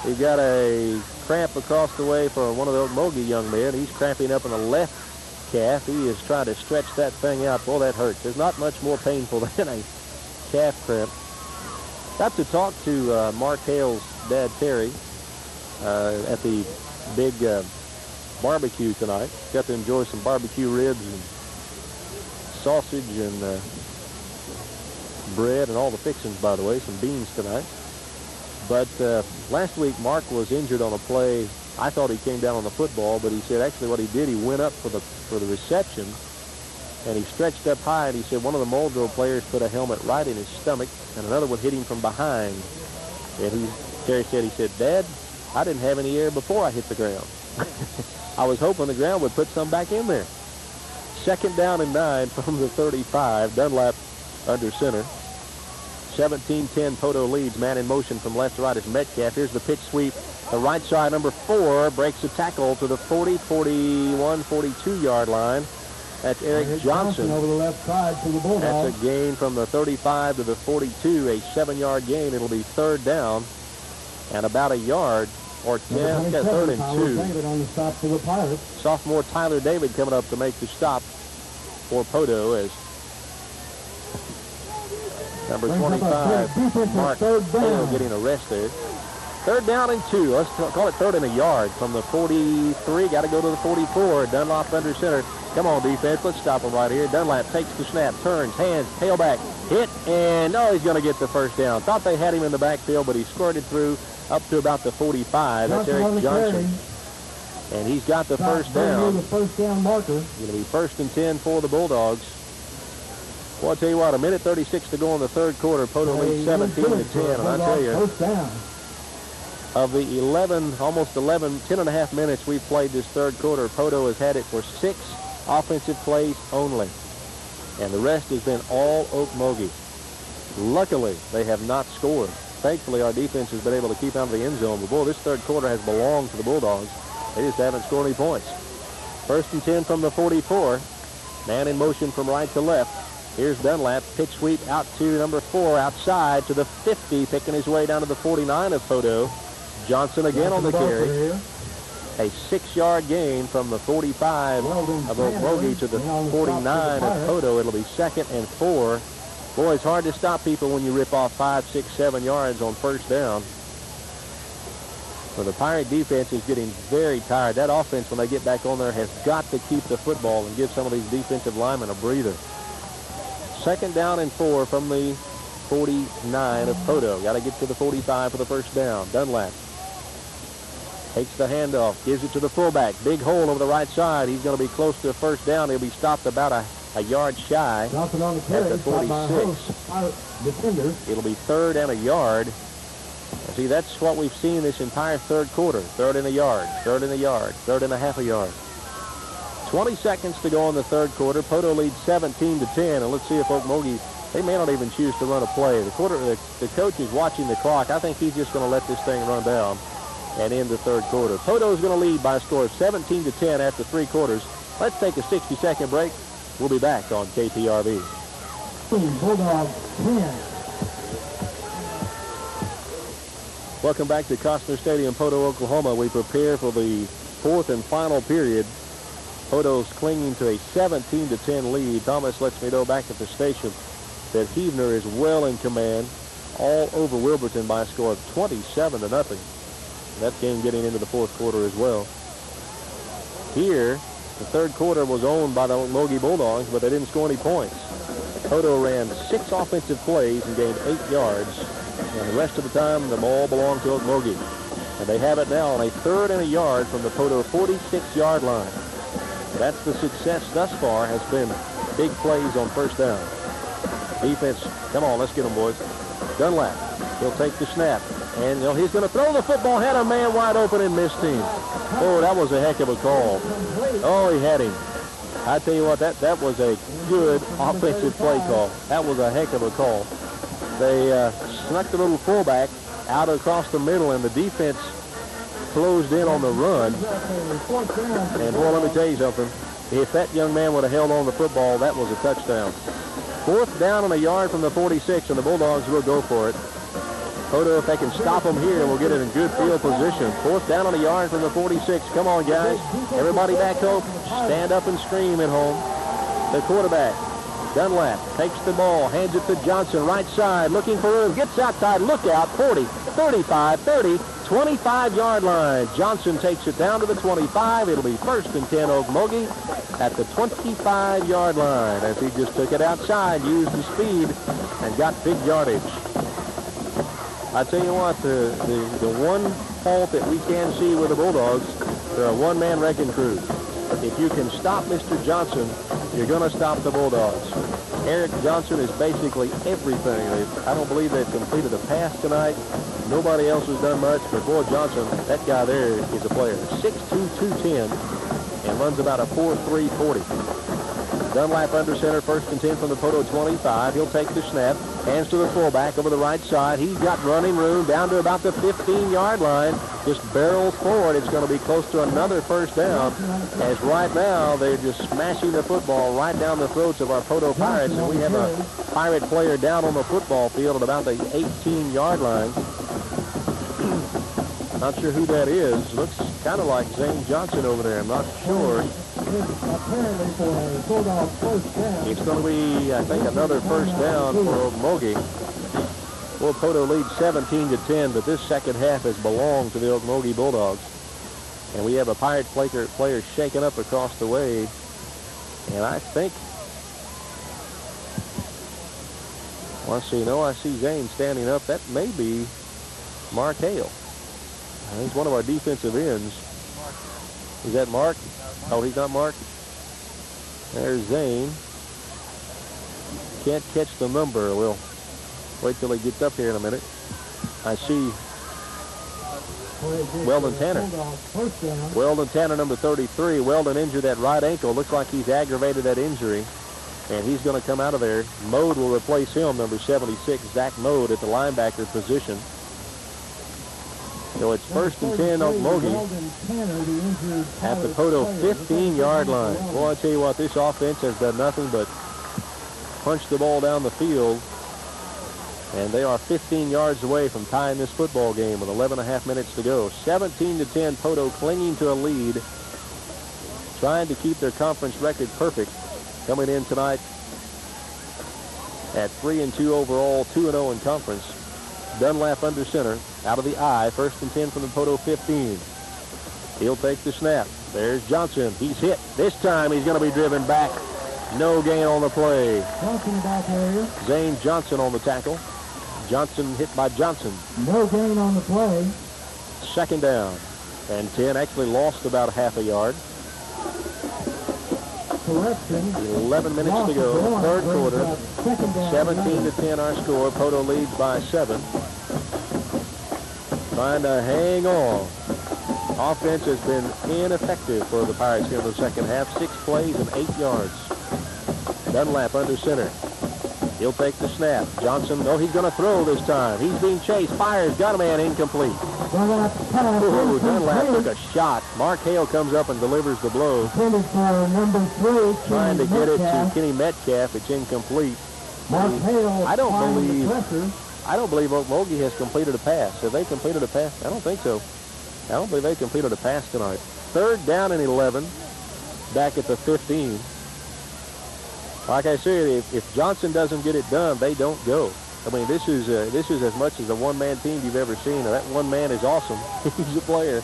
We've got a cramp across the way for one of the Okmulgee young men. He's cramping up in the left calf. He is trying to stretch that thing out. Boy, that hurts. There's not much more painful than a calf cramp. Got to talk to Mark Hale's dad, Terry, at the big barbecue tonight. Got to enjoy some barbecue ribs and sausage and bread and all the fixings, by the way, some beans tonight. But last week, Mark was injured on a play. I thought he came down on the football, but he said actually what he did, he went up for the reception, and he stretched up high, and he said one of the Muldrow players put a helmet right in his stomach, and another one hit him from behind. And Terry said, he said, Dad, I didn't have any air before I hit the ground. I was hoping the ground would put some back in there. 2nd down and 9 from the 35. Dunlap under center. 17-10 Poteau leads. Man in motion from left to right is Metcalf. Here's the pitch sweep. The right side, number 4, breaks a tackle to the 40, 41, 42-yard line. That's Eric Johnson. Over the left side to the Bulldogs. That's a gain from the 35 to the 42, a 7-yard gain. It'll be 3rd down and about a yard or 10, 3rd and 2. On the stop for the Pirates. Sophomore Tyler David coming up to make the stop for Poteau as number 25, Mark Hale, getting a rest there. 3rd down and 2. Let's call it 3rd and a yard from the 43. Got to go to the 44. Dunlap under center. Come on, defense. Let's stop him right here. Dunlap takes the snap, turns, hands, tailback, hit, and he's going to get the 1st down. Thought they had him in the backfield, but he squirted through up to about the 45. That's Eric Johnson. And he's got the 1st down. The 1st down marker. Going to be 1st and 10 for the Bulldogs. Well, I'll tell you what, a minute 36 to go in the 3rd quarter. Poteau leads 17-10, and I tell you, of the 11, almost 11, 10 and a half minutes we've played this 3rd quarter, Poteau has had it for 6 offensive plays only, and the rest has been all Okmulgee. Luckily, they have not scored. Thankfully, our defense has been able to keep out of the end zone, but boy, this 3rd quarter has belonged to the Bulldogs. They just haven't scored any points. 1st and 10 from the 44. Man in motion from right to left. Here's Dunlap, pitch sweep out to number 4, outside to the 50, picking his way down to the 49 of Poteau. Johnson again on the carry. A 6-yard gain from the 45 of Okmulgee to the 49 of Poteau. It'll be 2nd and 4. Boy, it's hard to stop people when you rip off 5, 6, 7 yards on 1st down. So the Pirate defense is getting very tired. That offense, when they get back on there, has got to keep the football and give some of these defensive linemen a breather. 2nd down and 4 from the 49 of Poteau. Got to get to the 45 for the 1st down. Dunlap takes the handoff, gives it to the fullback. Big hole over the right side. He's going to be close to a 1st down. He'll be stopped about a yard shy on the carry, at the 46. It'll be 3rd and a yard. See, that's what we've seen this entire 3rd quarter. 3rd and a yard, 3rd and a yard, 3rd and a half a yard. 20 seconds to go in the 3rd quarter. Poteau leads 17-10, and let's see if Okmulgee, they may not even choose to run a play. The coach is watching the clock. I think he's just going to let this thing run down and end the 3rd quarter. Poteau is going to lead by a score of 17-10 after 3 quarters. Let's take a 60-second break. We'll be back on KPRV. Bulldogs 10. Welcome back to Costner Stadium, Poteau, Oklahoma. We prepare for the 4th and final period. Poteau's clinging to a 17-10 lead. Thomas lets me know back at the station that Heavner is well in command, all over Wilburton by a score of 27-0. That game getting into the 4th quarter as well. Here, the 3rd quarter was owned by the Okmulgee Bulldogs, but they didn't score any points. Poteau ran 6 offensive plays and gained 8 yards, and the rest of the time the ball belonged to Okmulgee. And they have it now on a 3rd and a yard from the Poteau 46-yard line. That's the success thus far, has been big plays on 1st down. Defense, come on, let's get them, boys. Dunlap, he'll take the snap. And he's going to throw the football, had a man wide open and missed him. Oh, that was a heck of a call. Oh, he had him. I tell you what, that was a good offensive play call. That was a heck of a call. They snuck the little fullback out across the middle, and the defense closed in on the run. And, boy, let me tell you something. If that young man would have held on the football, that was a touchdown. 4th down and a yard from the 46, and the Bulldogs will go for it. Poteau, if they can stop them here, will get it in good field position. 4th down and a yard from the 46. Come on, guys. Everybody back home. Stand up and scream at home. The quarterback, Dunlap, takes the ball, hands it to Johnson, right side, looking for room, gets outside, look out, 40, 35, 30, 25-yard line. Johnson takes it down to the 25. It'll be 1st and 10 Okmulgee at the 25-yard line as he just took it outside, used the speed, and got big yardage. I tell you what, the one fault that we can see with the Bulldogs, they're a one-man wrecking crew. If you can stop Mr. Johnson, you're going to stop the Bulldogs. Eric Johnson is basically everything. I don't believe they've completed a pass tonight. Nobody else has done much, but boy, Johnson, that guy there is a player. 6'2", 210, and runs about a 4.3 40. Dunlap under center, 1st and 10 from the Poteau 25. He'll take the snap, hands to the fullback over the right side. He's got running room down to about the 15-yard line. Just barrels forward. It's going to be close to another 1st down, as right now they're just smashing the football right down the throats of our Poteau Pirates, and we have a Pirate player down on the football field at about the 18-yard line. Not sure who that is. Looks kind of like Zane Johnson over there. I'm not sure. It's going to be, I think, another 1st down for Okmulgee. Well, Poteau leads 17-10, but this second half has belonged to the Okmulgee Bulldogs. And we have a Pirate player shaken up across the way. And I think, well, I see Zane standing up. That may be Mark Hale. He's one of our defensive ends. Is that Mark? Oh, he's not Mark. There's Zane. Can't catch the number. We'll wait till he gets up here in a minute. I see Weldon Tanner. Weldon Tanner, number 33. Weldon injured that right ankle. Looks like he's aggravated that injury, and he's going to come out of there. Mode will replace him, number 76, Zach Mode, at the linebacker position. So it's 1st and 10 Okmulgee at the Poteau 15-yard line. Boy, I tell you what, this offense has done nothing but punch the ball down the field. And they are 15 yards away from tying this football game with 11.5 minutes to go. 17-10, Poteau clinging to a lead, trying to keep their conference record perfect. Coming in tonight at 3-2 overall, 2-0 in conference. Dunlap under center, out of the I, 1st and 10 from the Poteau 15. He'll take the snap. There's Johnson. He's hit. This time he's going to be driven back. No gain on the play. Zane Johnson on the tackle. Johnson hit by Johnson. No gain on the play. 2nd down and 10. Actually lost about half a yard. Correction. 11 minutes to go. 3rd quarter. 17-10 our score. Poteau leads by 7. Trying to hang on. Offense has been ineffective for the Pirates here in the second half. 6 plays and 8 yards. Dunlap under center. He'll take the snap. Johnson, no, he's going to throw this time. He's being chased. Fires. Got a man incomplete. Ooh, Dunlap took a shot. Mark Hale comes up and delivers the blow. Trying to get it to Kenny Metcalf. It's incomplete. I don't believe Okmulgee has completed a pass. Have they completed a pass? I don't think so. I don't believe they completed a pass tonight. 3rd down and 11. Back at the 15. Like I said, if Johnson doesn't get it done, they don't go. I mean, this is as much as a one-man team you've ever seen. Now, that one man is awesome. He's a player.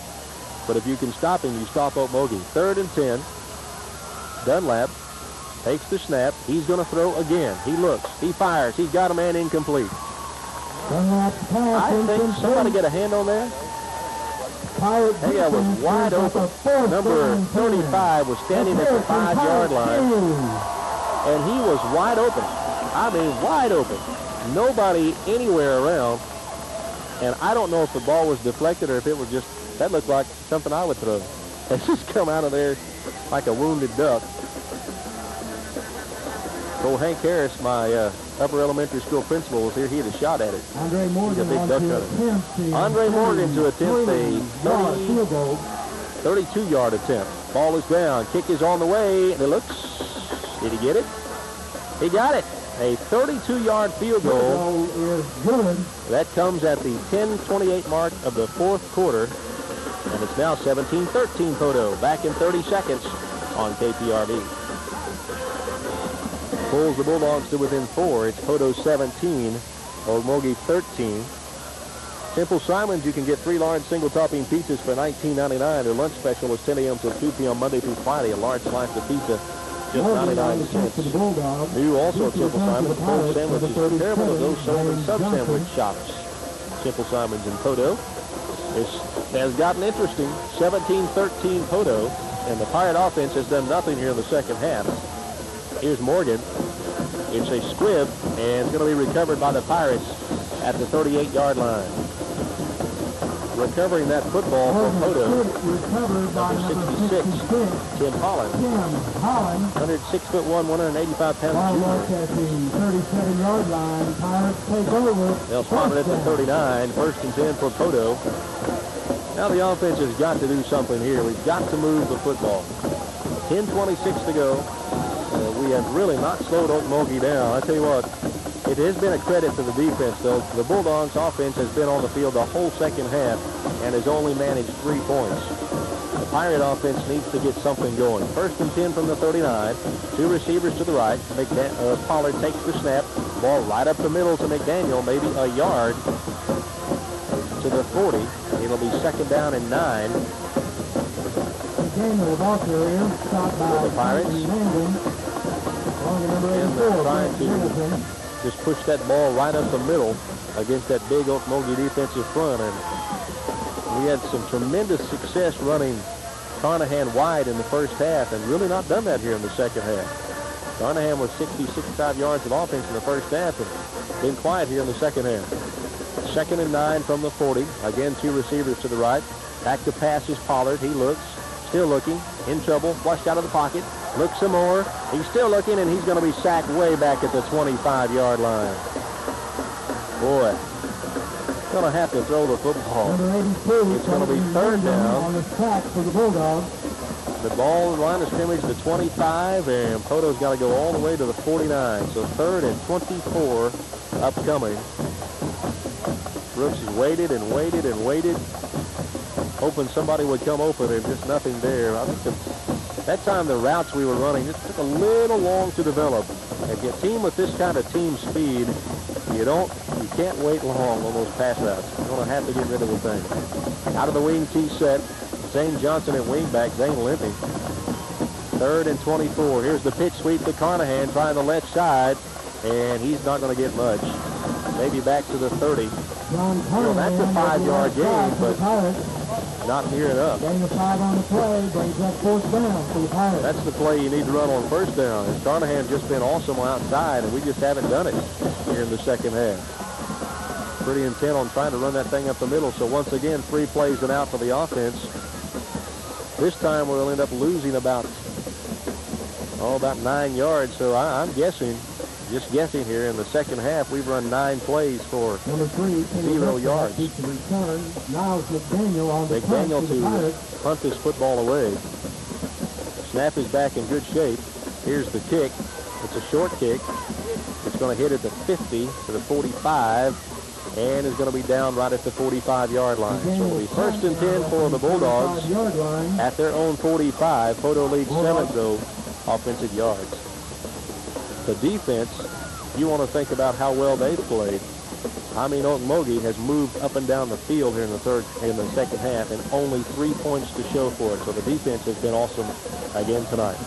But if you can stop him, you stop Okmulgee. 3rd and 10. Dunlap takes the snap. He's going to throw again. He looks. He fires. He's got a man incomplete. I think somebody get a hand on there. Hey, I was wide open. Number 35 was standing at the 5-yard line. And he was wide open. I mean, wide open. Nobody anywhere around. And I don't know if the ball was deflected or if it was just, that looked like something I would throw. It's just come out of there like a wounded duck. So Hank Harris, my upper elementary school principal, was here. He had a shot at it. Andre Morgan He's a big duck hunter. Andre Morgan to attempt a 32-yard attempt. Ball is down. Kick is on the way. And it looks, did he get it? He got it. A 32-yard field goal. Is good. That comes at the 10:28 mark of the fourth quarter. And it's now 17-13 Poteau. Back in 30 seconds on KPRV. Pulls the Bulldogs to within 4. It's Poteau 17, Okmulgee 13. Simple Simons, you can get 3 large single-topping pizzas for $19.99. Their lunch special is 10 a.m. till 2 p.m. Monday through Friday. A large slice of pizza, just 99 cents. New also at Simple Simons, cold sandwiches, comparable to those sold in sub-sandwich shops. Simple Simons in Poteau. This has gotten interesting. 17-13 Poteau, and the Pirate offense has done nothing here in the second half. Here's Morgan. It's a squib, and it's going to be recovered by the Pirates at the 38-yard line. Recovering that football from Poteau, number 66, Tim Holland. 106'1", 185-pound junior. At the 37-yard line, Pirates take over. They'll spot it at the 39, 1st and 10 for Poteau. Now the offense has got to do something here. We've got to move the football. 10:26 to go. We have really not slowed Okmulgee down. I tell you what, it has been a credit to the defense, though. The Bulldogs' offense has been on the field the whole second half and has only managed 3 points. The Pirate offense needs to get something going. 1st and 10 from the 39. 2 receivers to the right. Pollard takes the snap. Ball right up the middle to McDaniel, maybe a yard to the 40. It'll be 2nd down and 9. McDaniel Walker here, shot by the Pirates. And they're trying to just push that ball right up the middle against that big Okmulgee defensive front. And we had some tremendous success running Carnahan wide in the first half and really not done that here in the second half. Carnahan was 65 yards of offense in the first half and been quiet here in the second half. 2nd and 9 from the 40. Again, 2 receivers to the right. Back to pass is Pollard. He looks, still looking, in trouble, flushed out of the pocket. Looks some more. He's still looking, and he's going to be sacked way back at the 25-yard line. Boy, going to have to throw the football. It's going to be 3rd down. On the sack for the Bulldogs. The ball line of scrimmage to 25, and Poteau's got to go all the way to the 49. So 3rd and 24 upcoming. Brooks has waited and waited and waited, hoping somebody would come open. There's just nothing there. I think that time the routes we were running just took a little long to develop. If you team with this kind of team speed, you can't wait long on those pass routes. You're going to have to get rid of the thing. Out of the wing tee set, Zane Johnson at wingback, Zane limping. 3rd and 24. Here's the pitch sweep to Carnahan, trying the left side, and he's not going to get much. Maybe back to the 30. Well, that's a 5-yard gain, but not near enough. Getting a 5 on the play, brings up 4th down for the Pirates. That's the play you need to run on 1st down. And Carnahan's just been awesome outside, and we just haven't done it here in the second half. Pretty intent on trying to run that thing up the middle. So once again, 3 plays and out for the offense. This time we'll end up losing about 9 yards. So I'm guessing, just guessing here, in the second half, we've run 9 plays for 0 yards. Now McDaniel on the McDaniel to punt this football away. Snap is back in good shape. Here's the kick. It's a short kick. It's going to hit at the 50 to the 45, and is going to be down right at the 45-yard line. So it'll be 1st and 10 for the Bulldogs at their own 45. Poteau leads 7, though, offensive yards. The defense, you want to think about how well they've played. I mean, Okmulgee has moved up and down the field here in the second half, and only 3 points to show for it. So the defense has been awesome again tonight.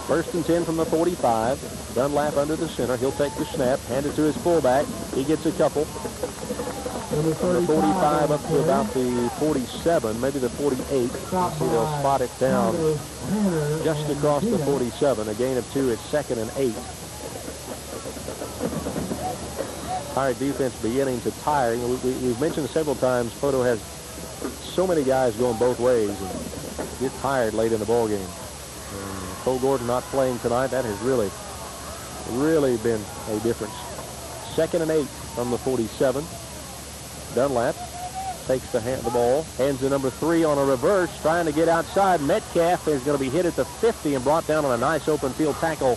1st and 10 from the 45. Dunlap under the center. He'll take the snap, hand it to his fullback. He gets a couple. From the 45 up to about the 47, maybe the 48. See, they'll spot it down just across the 47. A gain of 2. It's 2nd and 8. Pirate defense beginning to tire. You know, we've mentioned several times Poteau has so many guys going both ways and get tired late in the ball game. Cole Gordon not playing tonight. That has really been a difference. 2nd and 8 from the 47. Dunlap takes the ball, hands to number 3 on a reverse, trying to get outside. Metcalf is going to be hit at the 50 and brought down on a nice open field tackle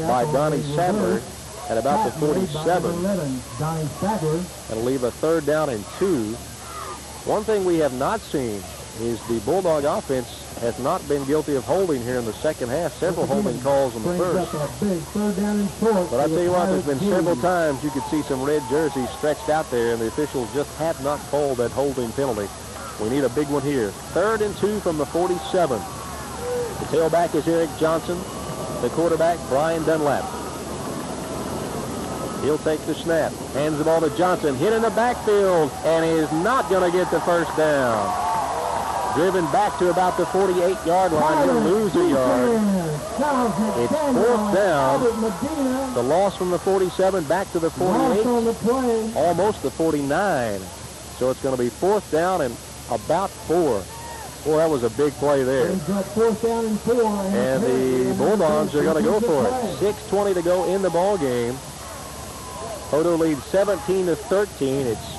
by Donnie Sadler at about the 47. That'll leave a 3rd down and 2. One thing we have not seen is the Bulldog offense has not been guilty of holding here in the second half. Several holding calls in the first. But I tell you what, there's been several times you could see some red jerseys stretched out there, and the officials just have not called that holding penalty. We need a big one here. 3rd and 2 from the 47. The tailback is Eric Johnson. The quarterback, Brian Dunlap. He'll take the snap. Hands the ball to Johnson. Hit in the backfield, and is not going to get the first down. Driven back to about the 48-yard line. He'll lose a yard. It's 4th down. The loss from the 47 back to the 48. Almost the 49. So it's going to be 4th down and about 4. Boy, that was a big play there. And the Bulldogs are going to go for it. 6:20 to go in the ball game. Poteau leads 17-13. It's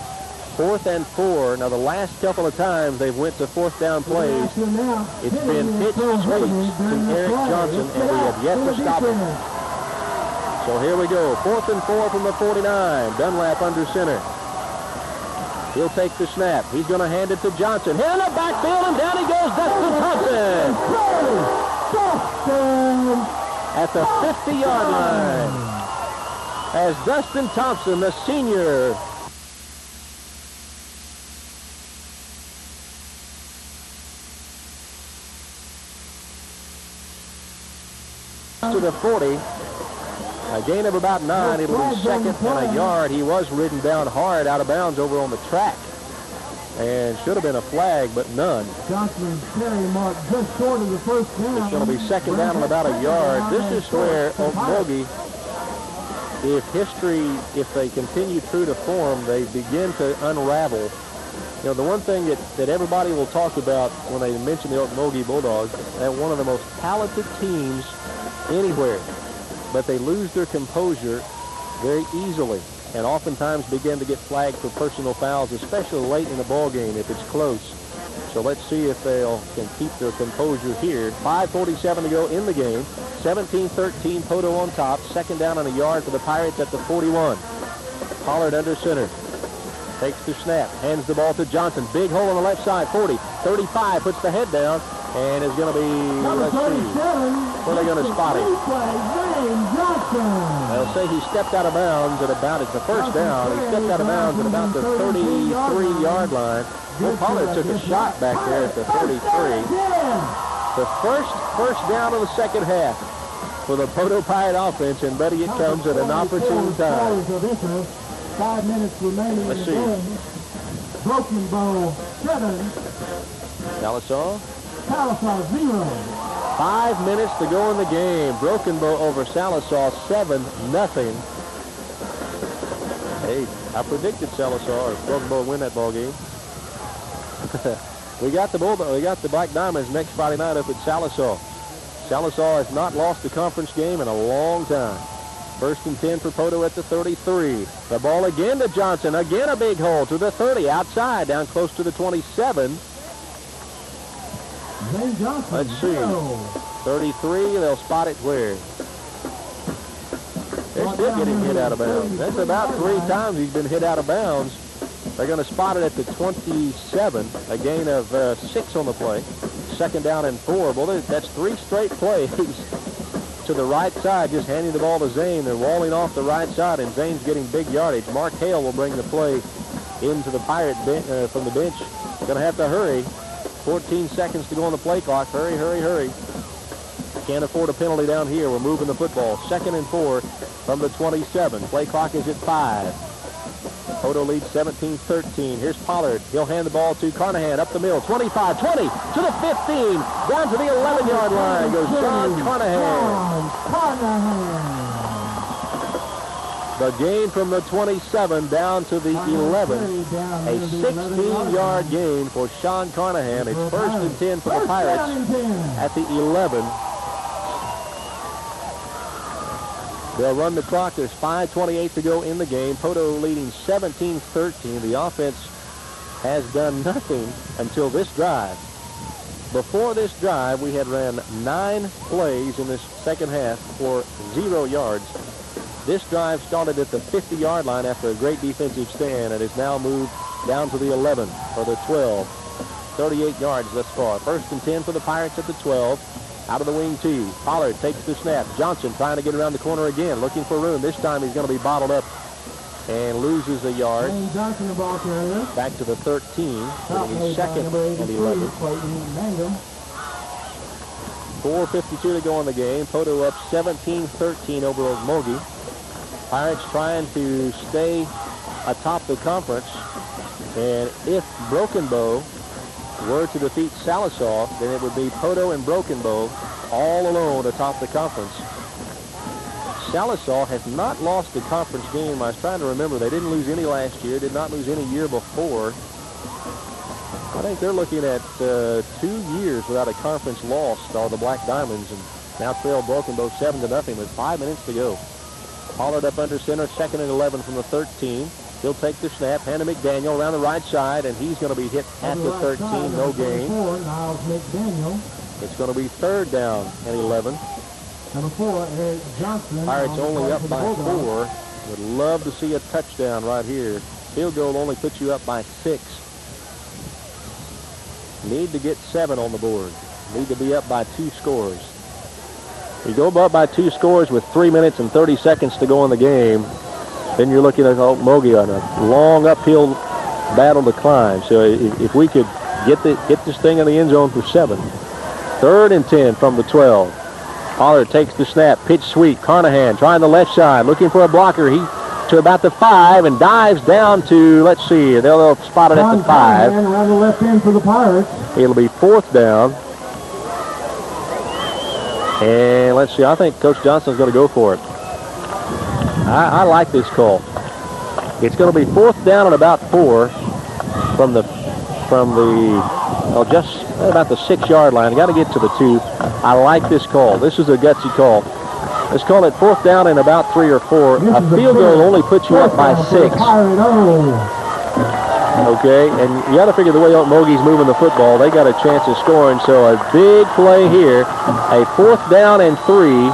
4th and 4. Now, the last couple of times they've went to 4th down plays, it's been pitch sweeps to Eric Johnson, and we have yet to stop him. So here we go. 4th and 4 from the 49. Dunlap under center. He'll take the snap. He's going to hand it to Johnson. Hit in the backfield, and down he goes, Dustin Thompson. At the 50-yard line. As Dustin Thompson, the senior, to the 40, a gain of about 9. It'll be 2nd and a yard. He was ridden down hard out of bounds over on the track, and should have been a flag, but none. Johnson carry mark just short of the first down. It's going to be 2nd down and about a yard. This is where Okmulgee, if they continue true to form, they begin to unravel. You know, the one thing that everybody will talk about when they mention the Okmulgee Bulldogs, they're one of the most talented teams anywhere, but they lose their composure very easily and oftentimes begin to get flagged for personal fouls, especially late in the ball game if it's close. So let's see if they can keep their composure here. 5:47 to go in the game. 17-13, Poteau on top. 2nd down and a yard for the Pirates at the 41. Pollard under center. Takes the snap. Hands the ball to Johnson. Big hole on the left side. 40, 35. Puts the head down. And is going to be, let's see, where are they going to spot him? They'll say he stepped out of bounds at about, it's the first down. He stepped out of bounds at about the 33-yard line. Well, Pollard took a shot back there at the 33. The first down of the second half for the Poteau Pirate offense, and buddy, it comes at an opportune time. 5 minutes remaining. Let's see. Broken Bow 7. Sallisaw. Sallisaw 0. 5 minutes to go in the game. Broken Bow over Sallisaw 7-0. Hey, I predicted Sallisaw or Broken Bow win that ball game. We got the Black Diamonds next Friday night up at Sallisaw. Sallisaw has not lost a conference game in a long time. 1st and 10 for Poteau at the 33. The ball again to Johnson. Again a big hole to the 30. Outside, down close to the 27. Let's see. 33, they'll spot it where? They're still getting hit out of bounds. That's about 3 times he's been hit out of bounds. They're going to spot it at the 27. A gain of 6 on the play. 2nd down and 4. Well, that's 3 straight plays to the right side, just handing the ball to Zane. They're walling off the right side, and Zane's getting big yardage. Mark Hale will bring the play into the Pirate from the bench. Going to have to hurry. 14 seconds to go on the play clock. Hurry, hurry, hurry. Can't afford a penalty down here. We're moving the football. 2nd and 4 from the 27. Play clock is at 5. Poteau leads 17-13. Here's Pollard. He'll hand the ball to Carnahan up the middle. 25, 20, to the 15. Down to the 11-yard line goes John Carnahan. The gain from the 27 down to the 11. A 16-yard gain for Sean Carnahan. It's 1st and 10 for the Pirates at the 11. They'll run the clock. There's 5:28 to go in the game. Poteau leading 17-13. The offense has done nothing until this drive. Before this drive, we had ran 9 plays in this second half for 0 yards. This drive started at the 50-yard line after a great defensive stand and has now moved down to the 11 or the 12. 38 yards thus far. 1st and 10 for the Pirates at the 12. Out of the wing tee. Pollard takes the snap. Johnson trying to get around the corner again, looking for room. This time he's going to be bottled up and loses a yard. Johnson, the ball carrier. Back to the 13. He's 2nd and 11. 4:52 to go in the game. Poteau up 17-13 over Okmulgee. Pirates trying to stay atop the conference. And if Broken Bow were to defeat Sallisaw, then it would be Poteau and Broken Bow all alone atop the conference. Sallisaw has not lost a conference game. I was trying to remember. They didn't lose any last year, did not lose any year before. I think they're looking at 2 years without a conference loss, are the Black Diamonds, and now trail Broken Bow 7-0 with 5 minutes to go. Pollard up under center, 2nd and 11 from the 13. He'll take the snap, hand to McDaniel around the right side, and he's going to be hit at the 13, no gain. It's going to be 3rd down and 11. Number 4, Eric Johnson. Pirates only up by 4. Would love to see a touchdown right here. Field goal only puts you up by 6. Need to get 7 on the board. Need to be up by 2 scores. You go up by 2 scores with 3 minutes and 30 seconds to go in the game, then you're looking at Okmulgee on a long uphill battle to climb. So if we could get this thing in the end zone for 7. 3rd and 10 from the 12. Pollard takes the snap, pitch sweep. Carnahan trying the left side, looking for a blocker. He to about the 5 and dives down to, let's see, they'll spot it at the 5. Around the left end for the Pirates. It'll be 4th down. And let's see, I think Coach Johnson's going to go for it. I like this call. It's going to be 4th down and about 4 from just about the 6-yard line. Got to get to the 2. I like this call. This is a gutsy call. Let's call it 4th down and about 3 or 4. A field goal only puts you up by 6. Okay, and you got to figure the way Okmulgee's moving the football, they got a chance of scoring. So a big play here, a 4th down and 3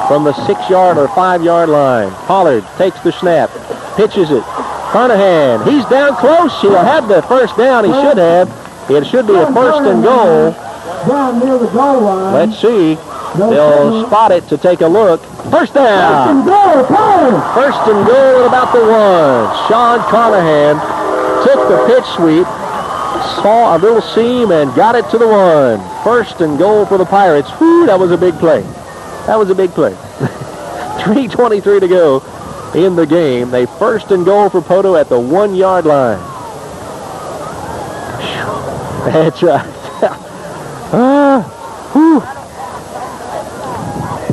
from the 6-yard or 5-yard line. Pollard takes the snap, pitches it. Carnahan, he's down close. He'll have the 1st down. He should have. It should be a 1st and goal. Down near the goal line. Let's see. They'll spot it to take a look. 1st down. 1st and goal at about the 1. Sean Carnahan took the pitch sweep, saw a little seam, and got it to the 1. 1st and goal for the Pirates. Whew, that was a big play. That was a big play. 3:23 to go in the game. They 1st and goal for Poteau at the 1-yard line. That's right.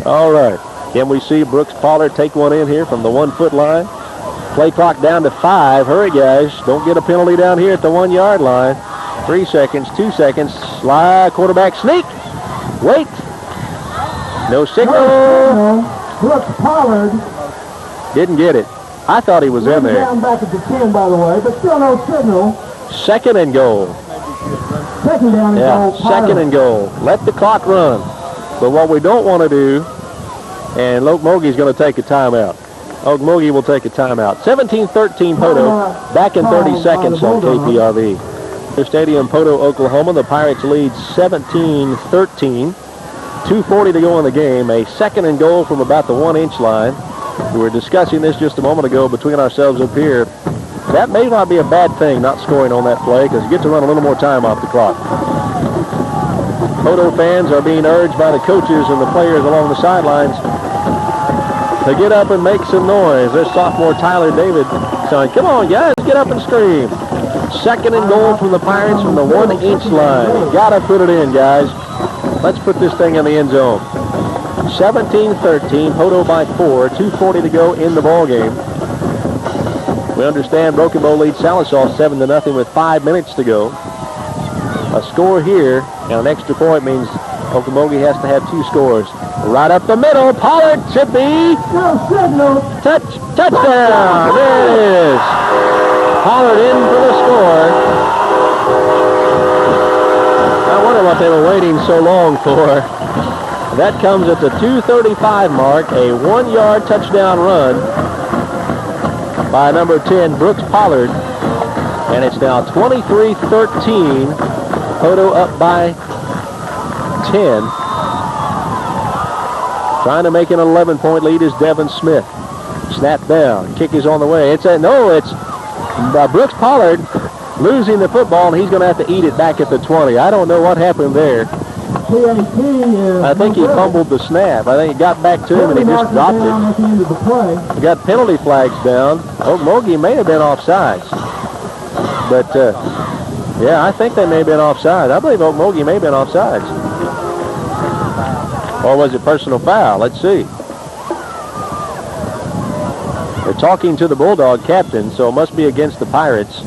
All right. Can we see Brooks Pollard take one in here from the 1-foot line? Play clock down to 5. Hurry, guys. Don't get a penalty down here at the 1-yard line. 3 seconds, 2 seconds. Slide, quarterback sneak. Wait. No signal. Brooks Pollard didn't get it. I thought he was in there. Down back at the 10, by the way, but still no signal. 2nd and goal. 2nd down and goal. 2nd and goal. Let the clock run. But what we don't want to do, and Okmulgee's going to take a timeout. Okmulgee will take a timeout. 17-13 Poteau. Back in 30 seconds on KPRV. The stadium, Poteau, Oklahoma. The Pirates lead 17-13. 2:40 to go in the game. A 2nd and goal from about the 1-inch line. We were discussing this just a moment ago between ourselves up here. That may not be a bad thing, not scoring on that play, because you get to run a little more time off the clock. Poteau fans are being urged by the coaches and the players along the sidelines to get up and make some noise. There's sophomore Tyler David saying, come on, guys, get up and scream. 2nd and goal from the Pirates from the 1-inch line. You got to put it in, guys. Let's put this thing in the end zone. 17-13, Poteau by 4, 2:40 to go in the ball game. We understand Broken Bow leads Sallisaw 7-0 with 5 minutes to go. A score here and an extra point means Okmulgee has to have 2 scores. Right up the middle, Pollard should be touchdown. There it is. Pollard in for the score. I wonder what they were waiting so long for. That comes at the 2:35 mark, a 1-yard touchdown run by number 10, Brooks Pollard. And it's now 23-13. Poteau up by 10. Trying to make an 11-point lead is Devin Smith. Snap down. Kick is on the way. It's Brooks Pollard losing the football, and he's going to have to eat it back at the 20. I don't know what happened there. I think he fumbled the snap. I think it got back to him, and he just dropped it. He got penalty flags down. Okmulgee may have been offsides. But, yeah, I think they may have been offsides. I believe Okmulgee may have been offsides. Or was it personal foul? Let's see. They're talking to the Bulldog captain, so it must be against the Pirates.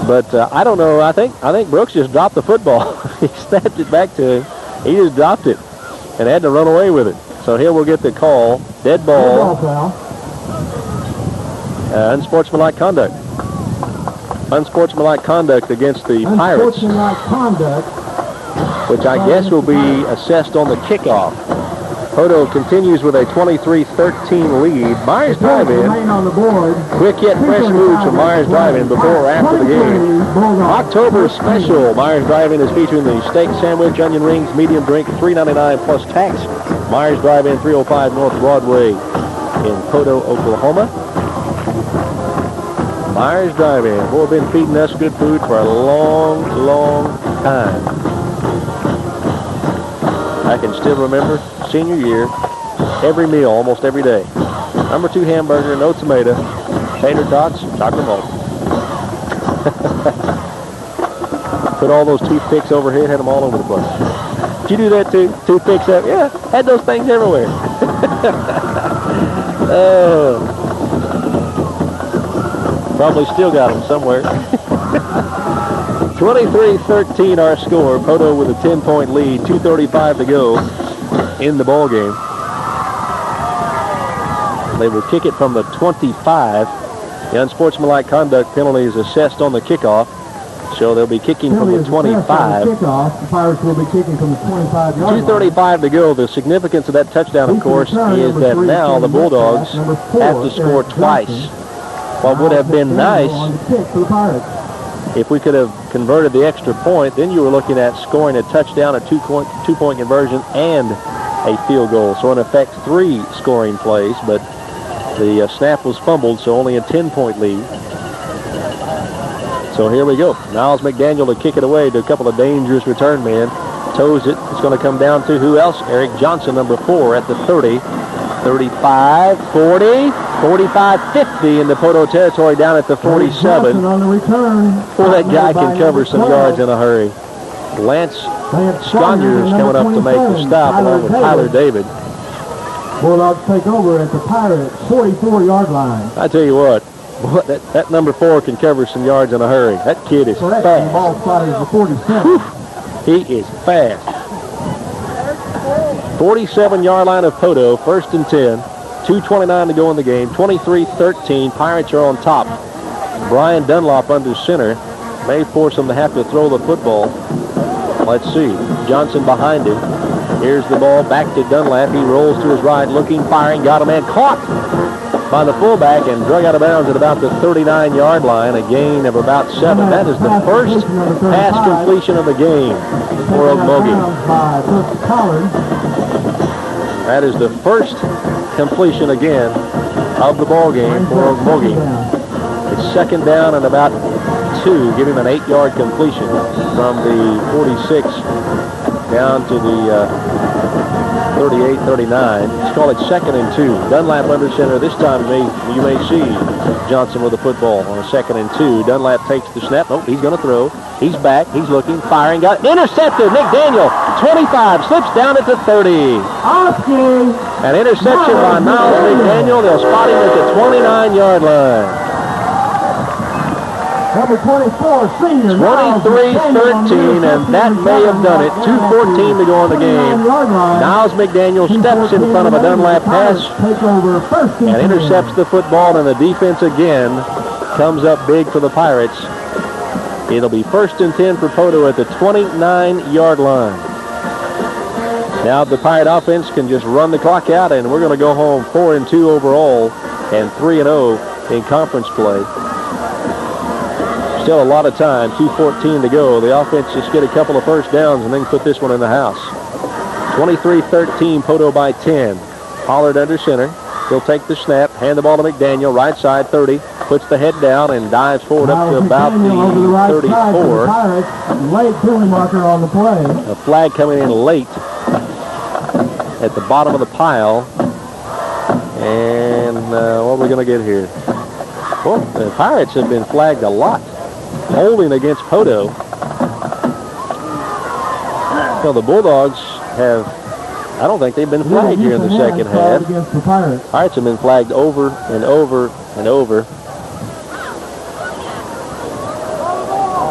But I don't know. I think Brooks just dropped the football. He snapped it back to him. He just dropped it and had to run away with it. So here we'll get the call. Dead ball. Unsportsmanlike conduct. Unsportsmanlike conduct against the Pirates. Unsportsmanlike conduct. Which I guess will be assessed on the kickoff. Poteau continues with a 23-13 lead. Myers Drive-In. Quick yet fresh moves from Myers Drive-In before or after the game. October special. Myers Drive-In is featuring the steak sandwich, onion rings, medium drink, $3.99 plus tax. Myers Drive-In, 305 North Broadway in Poteau, Oklahoma. Myers Drive-In. Boy, been feeding us good food for a long, long time. I can still remember senior year, every meal, almost every day. Number 2 hamburger, no tomato, tater tots, chocolate malt. Put all those toothpicks overhead, had them all over the place. Did you do that too? Toothpicks up? Yeah, had those things everywhere. Oh. Probably still got them somewhere. 23-13 our score. Poteau with a 10-point lead. 2:35 to go in the ball game. They will kick it from the 25. The unsportsmanlike conduct penalty is assessed on the kickoff. So they'll be kicking from the 25. The Pirates will be kicking from the 25 yard line. 2:35 to go. The significance of that touchdown, of course, is that now the Bulldogs have to score twice. What would have been nice if we could have converted the extra point, then you were looking at scoring a touchdown, a two-point conversion, and a field goal. So in effect, 3 scoring plays, but the snap was fumbled, so only a 10-point lead. So here we go. Niles McDaniel to kick it away to a couple of dangerous return men. Toes it. It's going to come down to who else? Eric Johnson, number 4 at the 30. 35, 40, 45, 50 in the Poteau territory down at the 47. On the return. Boy, that guy can cover some yards in a hurry. Lance Sconyers coming up to make the stop along with Tyler David. Bulldogs take over at the Pirates 44-yard line. I tell you what, that number 4 can cover some yards in a hurry. That kid is fast. Ball spot is the 47. He is fast. 47-yard line of Poteau, 1st and 10. 2:29 to go in the game. 23-13. Pirates are on top. Brian Dunlop under center. May force him to have to throw the football. Let's see. Johnson behind him. Here's the ball back to Dunlap. He rolls to his right, looking, firing, got a man caught by the fullback and drug out of bounds at about the 39-yard line. A gain of about 7. That is the first pass completion of the game for Okmulgee. That is the first completion again of the ball game for Okmulgee. It's 2nd down and about 2. Give him an 8-yard completion from the 46 down to the 38-39. Let's call it 2nd and 2. Dunlap under center. This time you may see Johnson with the football on a 2nd and 2. Dunlap takes the snap. Oh, he's going to throw. He's back. He's looking. Firing. Got intercepted. McDaniel, 25, slips down at the 30. An interception by Miles McDaniel. They'll spot him at the 29-yard line. Number 24, senior. 23-13, and that may have done it. 2:14 to go in the game. Niles McDaniel steps in front of a Dunlap pass and intercepts the football, and the defense again comes up big for the Pirates. It'll be 1st and 10 for Poteau at the 29-yard line. Now the Pirate offense can just run the clock out, and we're going to go home 4-2 overall and 3-0 in conference play. Still a lot of time, 2:14 to go. The offense just get a couple of first downs and then put this one in the house. 23-13, Poteau by 10. Pollard under center. He'll take the snap, hand the ball to McDaniel, right side 30, puts the head down and dives forward up to about the 34. Late penalty marker on the play. A flag coming in late at the bottom of the pile. And what are we going to get here? Well, the Pirates have been flagged a lot. Holding against Poteau. So the Bulldogs have, I don't think they've been flagged here in the second half. Pirates have been flagged over and over and over.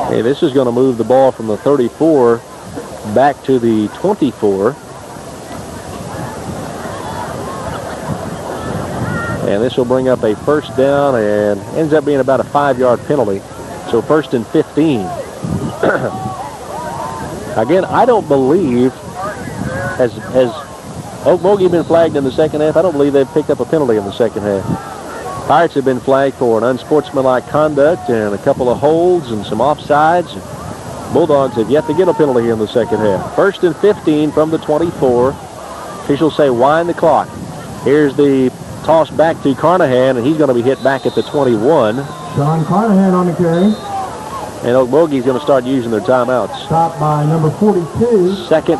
Okay, this is going to move the ball from the 34 back to the 24. And this will bring up a first down and ends up being about a 5-yard penalty. So 1st and 15. Again, I don't believe, has Okmulgee been flagged in the second half? I don't believe they've picked up a penalty in the second half. Pirates have been flagged for an unsportsmanlike conduct and a couple of holds and some offsides. Bulldogs have yet to get a penalty in the second half. 1st and 15 from the 24. Officials say wind the clock. Here's the toss back to Carnahan, and he's going to be hit back at the 21. Sean Carnahan on the carry. And Okmulgee's going to start using their timeouts. Stopped by number 42. Second,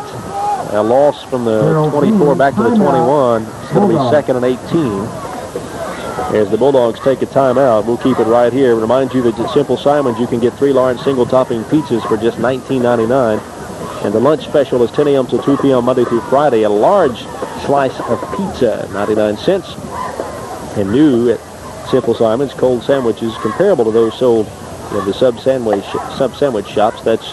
a loss from the 24 back to the 21. It's going to be 2nd and 18. As the Bulldogs take a timeout, we'll keep it right here. Remind you that at Simple Simon's you can get 3 large single-topping pizzas for just $19.99. And the lunch special is 10 a.m. to 2 p.m. Monday through Friday. A large slice of pizza, 99 cents. And new at Simple Simon's, cold sandwiches comparable to those sold in the sub sandwich shops. That's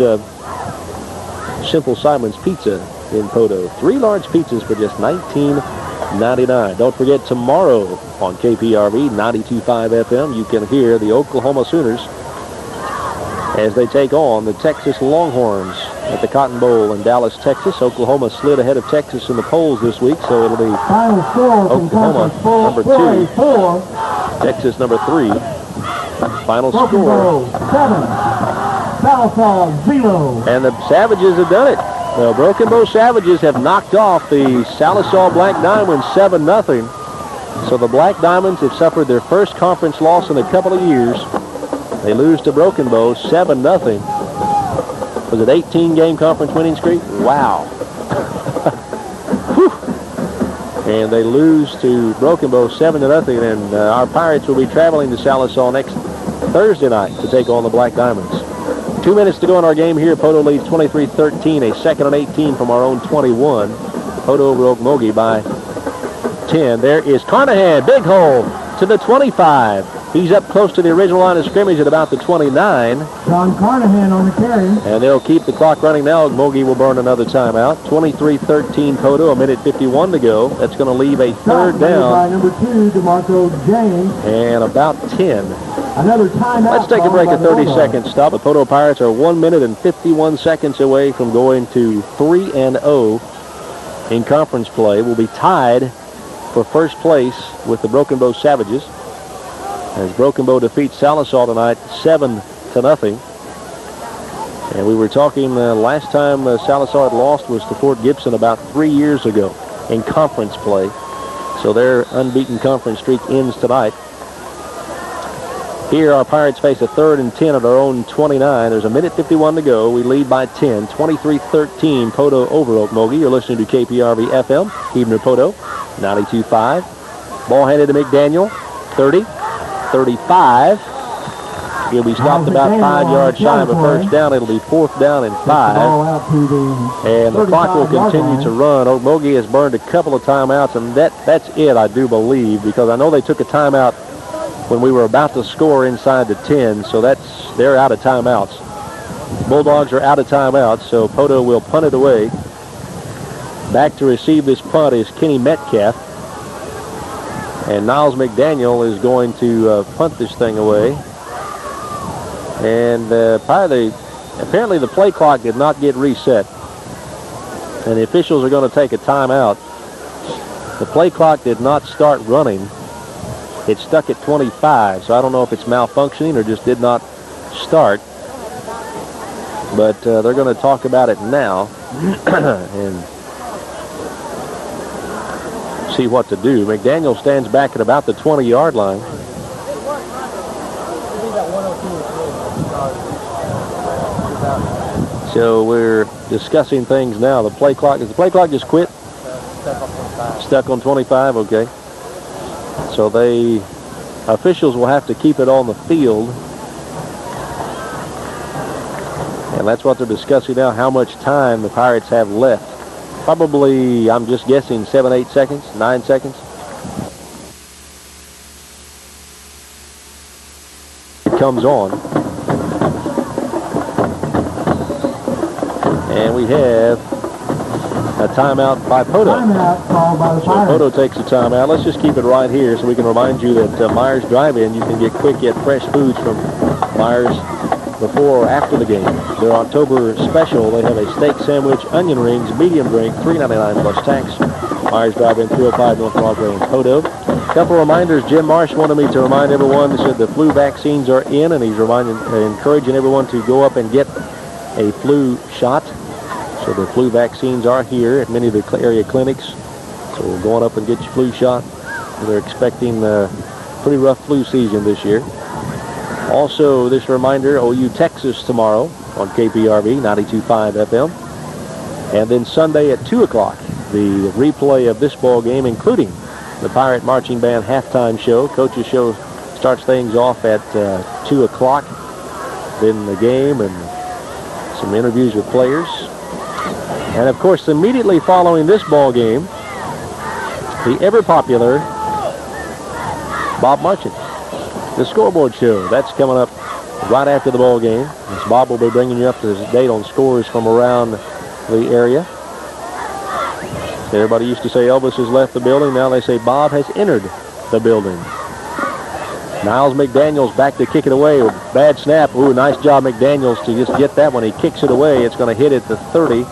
Simple Simon's Pizza in Poteau. 3 large pizzas for just $19.99. Don't forget, tomorrow on KPRV 92.5 FM, you can hear the Oklahoma Sooners as they take on the Texas Longhorns at the Cotton Bowl in Dallas, Texas. Oklahoma slid ahead of Texas in the polls this week, so it'll be Oklahoma number 2, Texas number 3. Final score. 7, Sallisaw 0. And the Savages have done it. The Broken Bow Savages have knocked off the Sallisaw Black Diamonds 7-0. So the Black Diamonds have suffered their first conference loss in a couple of years. They lose to Broken Bow 7-0. Was it 18-game conference winning streak? Wow. And they lose to Broken Bow 7-0. And our Pirates will be traveling to Sallisaw next Thursday night to take on the Black Diamonds. 2 minutes to go in our game here. Poteau leads 23-13. A 2nd and 18 from our own 21. Poteau over Okmulgee by 10. There is Carnahan. Big hole to the 25. He's up close to the original line of scrimmage at about the 29. John Carnahan on the carry. And they'll keep the clock running now. Okmulgee will burn another timeout. 23-13 Poteau, 1:51 to go. That's going to leave a third down. By number 2, DeMarco James. And about 10. Another timeout. Let's take a break, a 30-second stop. The Poteau Pirates are 1 minute and 51 seconds away from going to 3-0 in conference play. We'll be tied for first place with the Broken Bow Savages, as Broken Bow defeats Sallisaw tonight 7-0. And we were talking last time Sallisaw had lost was to Fort Gibson about 3 years ago in conference play. So their unbeaten conference streak ends tonight. Here, our Pirates face a 3rd and 10 at our own 29. There's a minute 51 to go. We lead by 10, 23-13, Poteau over Okmulgee. You're listening to KPRV FM, Huebner Poteau, 92.5. Ball handed to McDaniel, 30, 35. He'll be stopped about 5 yards shy of a first down. It'll be 4th down and 5. And the clock will continue to run. Okmulgee has burned a couple of timeouts, and that's it, I do believe, because I know they took a timeout when we were about to score inside the 10, so they're out of timeouts. Bulldogs are out of timeouts, so Poteau will punt it away. Back to receive this punt is Kenny Metcalf. And Niles McDaniel is going to punt this thing away. And apparently the play clock did not get reset. And the officials are going to take a timeout. The play clock did not start running. It's stuck at 25, so I don't know if it's malfunctioning or just did not start. But they're going to talk about it now and see what to do. McDaniel stands back at about the 20-yard line. So we're discussing things now. The play clock, is the play clock just quit? Stuck on 25, okay. So officials will have to keep it on the field. And that's what they're discussing now, how much time the Pirates have left. Probably, I'm just guessing, 7, 8 seconds, 9 seconds. It comes on. And we have a timeout by Poteau. Timeout called by the Pirates. Poteau takes a timeout. Let's just keep it right here so we can remind you that Myers Drive-In, you can get quick yet fresh foods from Myers before or after the game. Their October special, they have a steak sandwich, onion rings, medium drink, $3.99 plus tax. Myers Drive-In, 305 North Broadway in Poteau. A couple reminders. Jim Marsh wanted me to remind everyone, he said the flu vaccines are in, and he's encouraging everyone to go up and get a flu shot. So the flu vaccines are here at many of the area clinics. So we're going up and get your flu shot. They're expecting a pretty rough flu season this year. Also, this reminder, OU Texas tomorrow on KPRV 92.5 FM. And then Sunday at 2 o'clock, the replay of this ball game, including the Pirate Marching Band halftime show. Coach's show starts things off at 2 o'clock. Then the game and some interviews with players. And, of course, immediately following this ball game, the ever-popular Bob Marchant, the scoreboard show. That's coming up right after the ball game. As Bob will be bringing you up to date on scores from around the area. Everybody used to say Elvis has left the building. Now they say Bob has entered the building. Niles McDaniels back to kick it away. Bad snap. Ooh, nice job, McDaniels, to just get that one. He kicks it away. It's going to hit at the 30.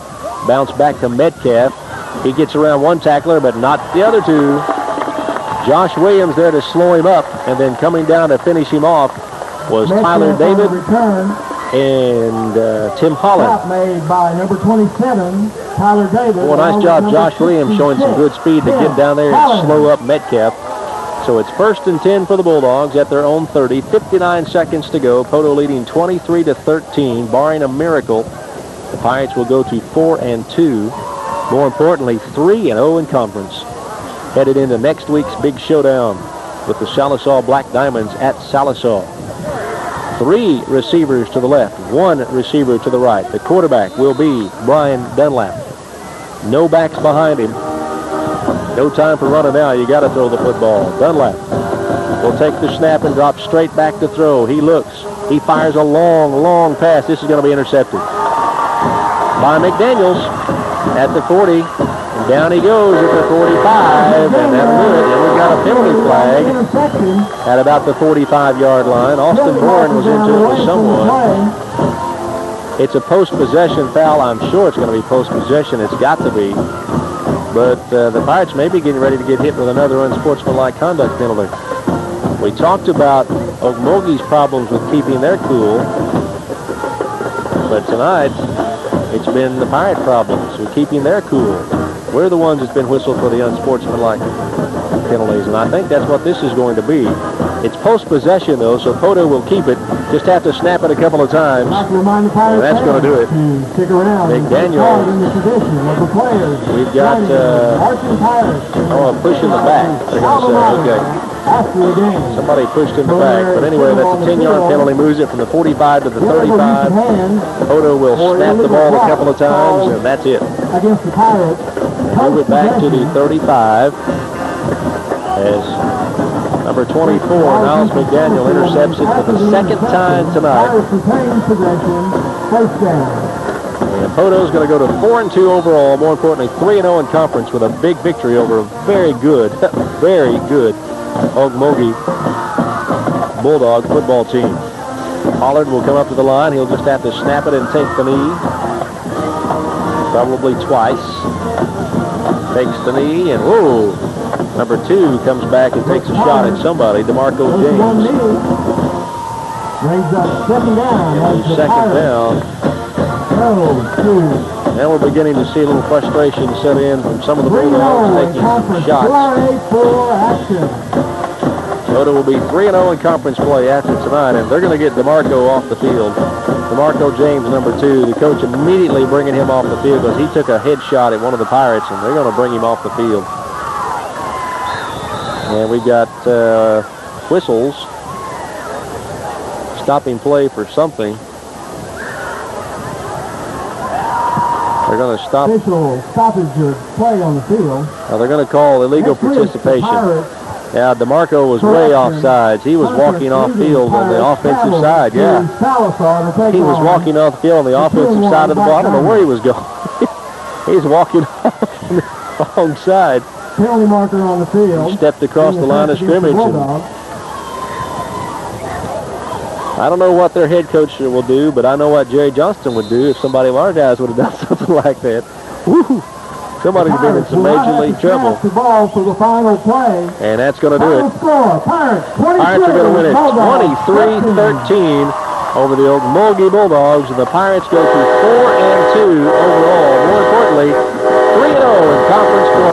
Bounce back to Metcalf. He gets around one tackler, but not the other two. Josh Williams there to slow him up, and then coming down to finish him off was Metcalf Tyler David return. And Tim Holland. Stop made by number 27, Tyler David. Well, nice job, Josh Williams, showing some good speed to get down there and slow up Metcalf. So it's 1st and 10 for the Bulldogs at their own 30. 59 seconds to go. Poteau leading 23-13. Barring a miracle, the Pirates will go to 4-2. More importantly, 3-0 in conference. Headed into next week's big showdown with the Sallisaw Black Diamonds at Sallisaw. 3 receivers to the left, 1 receiver to the right. The quarterback will be Brian Dunlap. No backs behind him. No time for running now. You got to throw the football. Dunlap will take the snap and drop straight back to throw. He looks. He fires a long, long pass. This is going to be intercepted by McDaniels at the 40. And down he goes at the 45. And that'll do it. And we've got a penalty flag at about the 45-yard line. Austin Bourne was into it with someone. It's a post-possession foul. I'm sure it's going to be post-possession. It's got to be. But the Pirates may be getting ready to get hit with another unsportsmanlike conduct penalty. We talked about Okmulgee's problems with keeping their cool. But tonight, it's been the Pirate problems with keeping their cool. We're the ones that's been whistled for the unsportsmanlike penalties. And I think that's what this is going to be. It's post-possession, though, so Poteau will keep it. Just have to snap it a couple of times. I'd like to remind the Pirates That's going to do it. to stick around. McDaniel. In the tradition of the players. We've got push in the back, they're going to say. Okay. After the game. Somebody pushed in the back. But anyway, that's a 10-yard penalty. Moves it from the 45 to the 35. Poteau will snap the ball a couple of times, and that's it. Against the Pirates. Move it back to the 35 as number 24, Niles McDaniel, intercepts it for the second time tonight. And Poteau's going to go to 4-2 overall. More importantly, 3-0 in conference with a big victory over a very good Ogmulgee Bulldog football team. Pollard will come up to the line. He'll just have to snap it and take the knee. Probably twice. Takes the knee, and whoa! Number 2 comes back and takes a shot at somebody, DeMarco James. Brings up second down. Second down. Now we're beginning to see a little frustration set in from some of the Bulldogs taking some shots. Poteau will be 3-0 in conference play after tonight, and they're going to get DeMarco off the field. DeMarco James, number 2, the coach immediately bringing him off the field because he took a headshot at one of the Pirates, and they're going to bring him off the field. And we've got whistles stopping play for something. They're going to stop. Official stoppage of play on the field. They're going to call illegal participation. Yeah, DeMarco was way off sides. He was walking off field on the offensive side. Yeah. He was walking off the field on the offensive side of the ball. I don't know where he was going. He was walking off on the wrong side. Penalty marker on the field. He stepped across the line of scrimmage. And I don't know what their head coach will do, but I know what Jerry Johnston would do if somebody of our guys would have done something like that. Woo! Somebody's been in some major league trouble. The ball for the final play. And that's going to do it. Score. Pirates are going to win it 23-13 over the Ogmulgee Bulldogs, and the Pirates go to 4-2 overall. More importantly, 3-0 in conference play.